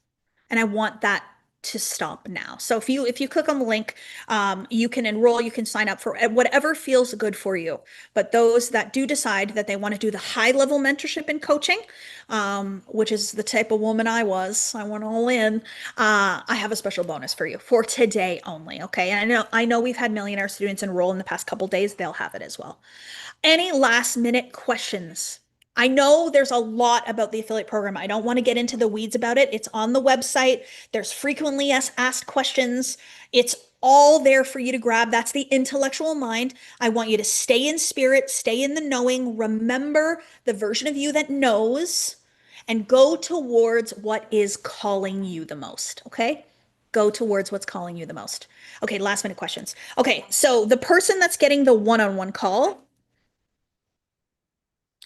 And I want that to stop now. So if you click on the link, you can enroll, you can sign up for whatever feels good for you. But those that do decide that they want to do the high level mentorship and coaching, which is the type of woman I was, I went all in. I have a special bonus for you for today only. Okay, and I know we've had Millionaire students enroll in the past couple days. They'll have it as well. Any last minute questions? I know there's a lot about the affiliate program. I don't want to get into the weeds about it. It's on the website. There's frequently asked questions. It's all there for you to grab. That's the intellectual mind. I want you to stay in spirit, stay in the knowing, remember the version of you that knows, and go towards what is calling you the most. Okay? Go towards what's calling you the most. Okay, last minute questions. Okay, so the person that's getting the one-on-one call,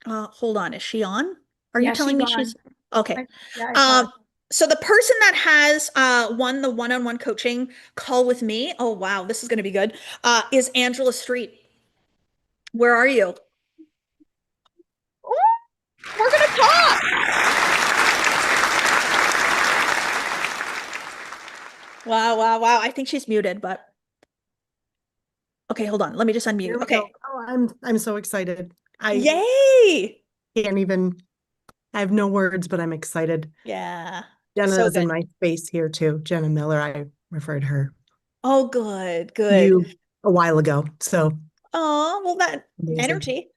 hold on, is she on? Are you Yeah, telling she's me on. okay? Yeah, I saw it. So the person that has won the one-on-one coaching call with me, oh wow, this is going to be good, is Angela Street. Where are you? Oh, we're going to talk. Wow, wow, wow. I think she's muted, but okay, hold on. Let me just unmute. Here we Okay. go. Oh, I'm so excited. I Yay. can't even, I have no words, but I'm excited. Yeah. Jenna So is in good. my space here too. Jenna Miller, I referred her Oh, good, good. you a while ago. So Oh, well, that amazing. energy.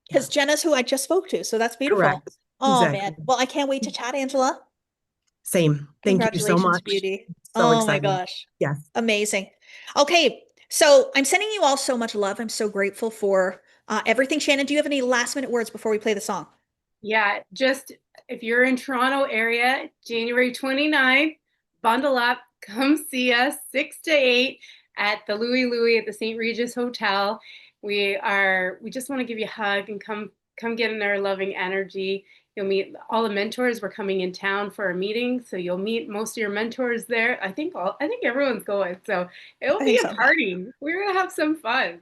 Because Jenna's who I just spoke to, so that's beautiful. Correct. Oh Exactly. man. Well, I can't wait to chat, Angela. Same. Thank you so Congratulations, much. beauty. So Oh my excited. gosh. Yes. Amazing. Okay, so I'm sending you all so much love. I'm so grateful for everything. Shannon, do you have any last minute words before we play the song? Yeah, just if you're in Toronto area, January 29th, bundle up, come see us 6 to 8 at the Louis at the St. Regis Hotel. We just want to give you a hug and come get in our loving energy. You'll meet all the mentors. We're coming in town for a meeting, so you'll meet most of your mentors there. I think everyone's going, so it'll be a party. We're gonna have some fun.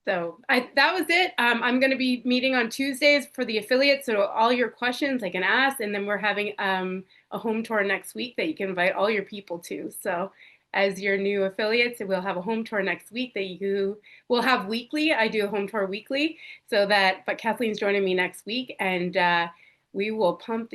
So that was it. I'm going to be meeting on Tuesdays for the affiliates. So all your questions I can ask. And then we're having a home tour next week that you can invite all your people to. So as your new affiliates, we'll have a home tour next week that you will have weekly. I do a home tour weekly but Kathleen's joining me next week. And we will pump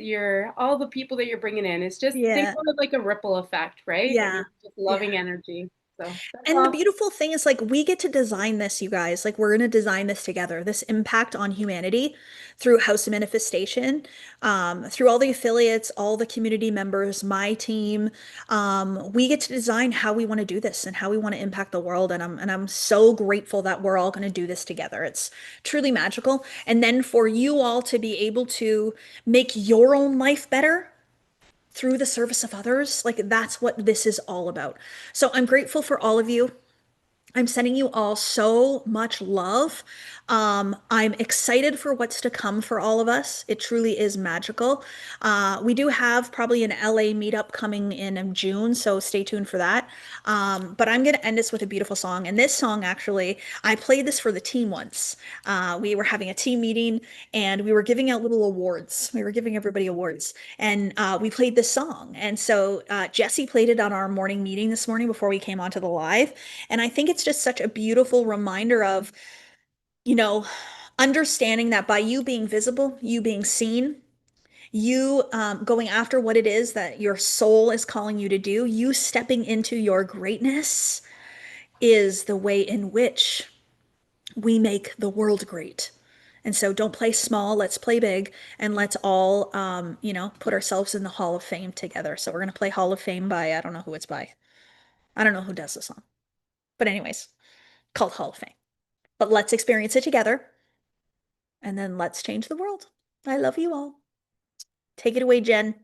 all the people that you're bringing in. It's just think of it like a ripple effect, right? Yeah. Just loving energy. So that's And the all. beautiful thing is, like, we get to design this, you guys. Like, we're going to design this together, this impact on humanity through House of Manifestation, through all the affiliates, all the community members, my team. We get to design how we want to do this and how we want to impact the world. And I'm so grateful that we're all going to do this together. It's truly magical. And then for you all to be able to make your own life better through the service of others, like that's what this is all about. So I'm grateful for all of you. I'm sending you all so much love. I'm excited for what's to come for all of us. It truly is magical. We do have probably an LA meetup coming in June, so stay tuned for that. But I'm going to end this with a beautiful song. And this song, actually, I played this for the team once. We were having a team meeting and we were giving out little awards. We were giving everybody awards. And we played this song. And so Jesse played it on our morning meeting this morning before we came onto the live. And I think it's just such a beautiful reminder of, you know, understanding that by you being visible, you being seen, you going after what it is that your soul is calling you to do, you stepping into your greatness is the way in which we make the world great. And so don't play small, let's play big, and let's all, put ourselves in the Hall of Fame together. So we're going to play Hall of Fame by, I don't know who it's by. I don't know who does the song. But anyways, called Hall of Fame. But let's experience it together. And then let's change the world. I love you all. Take it away, Jen.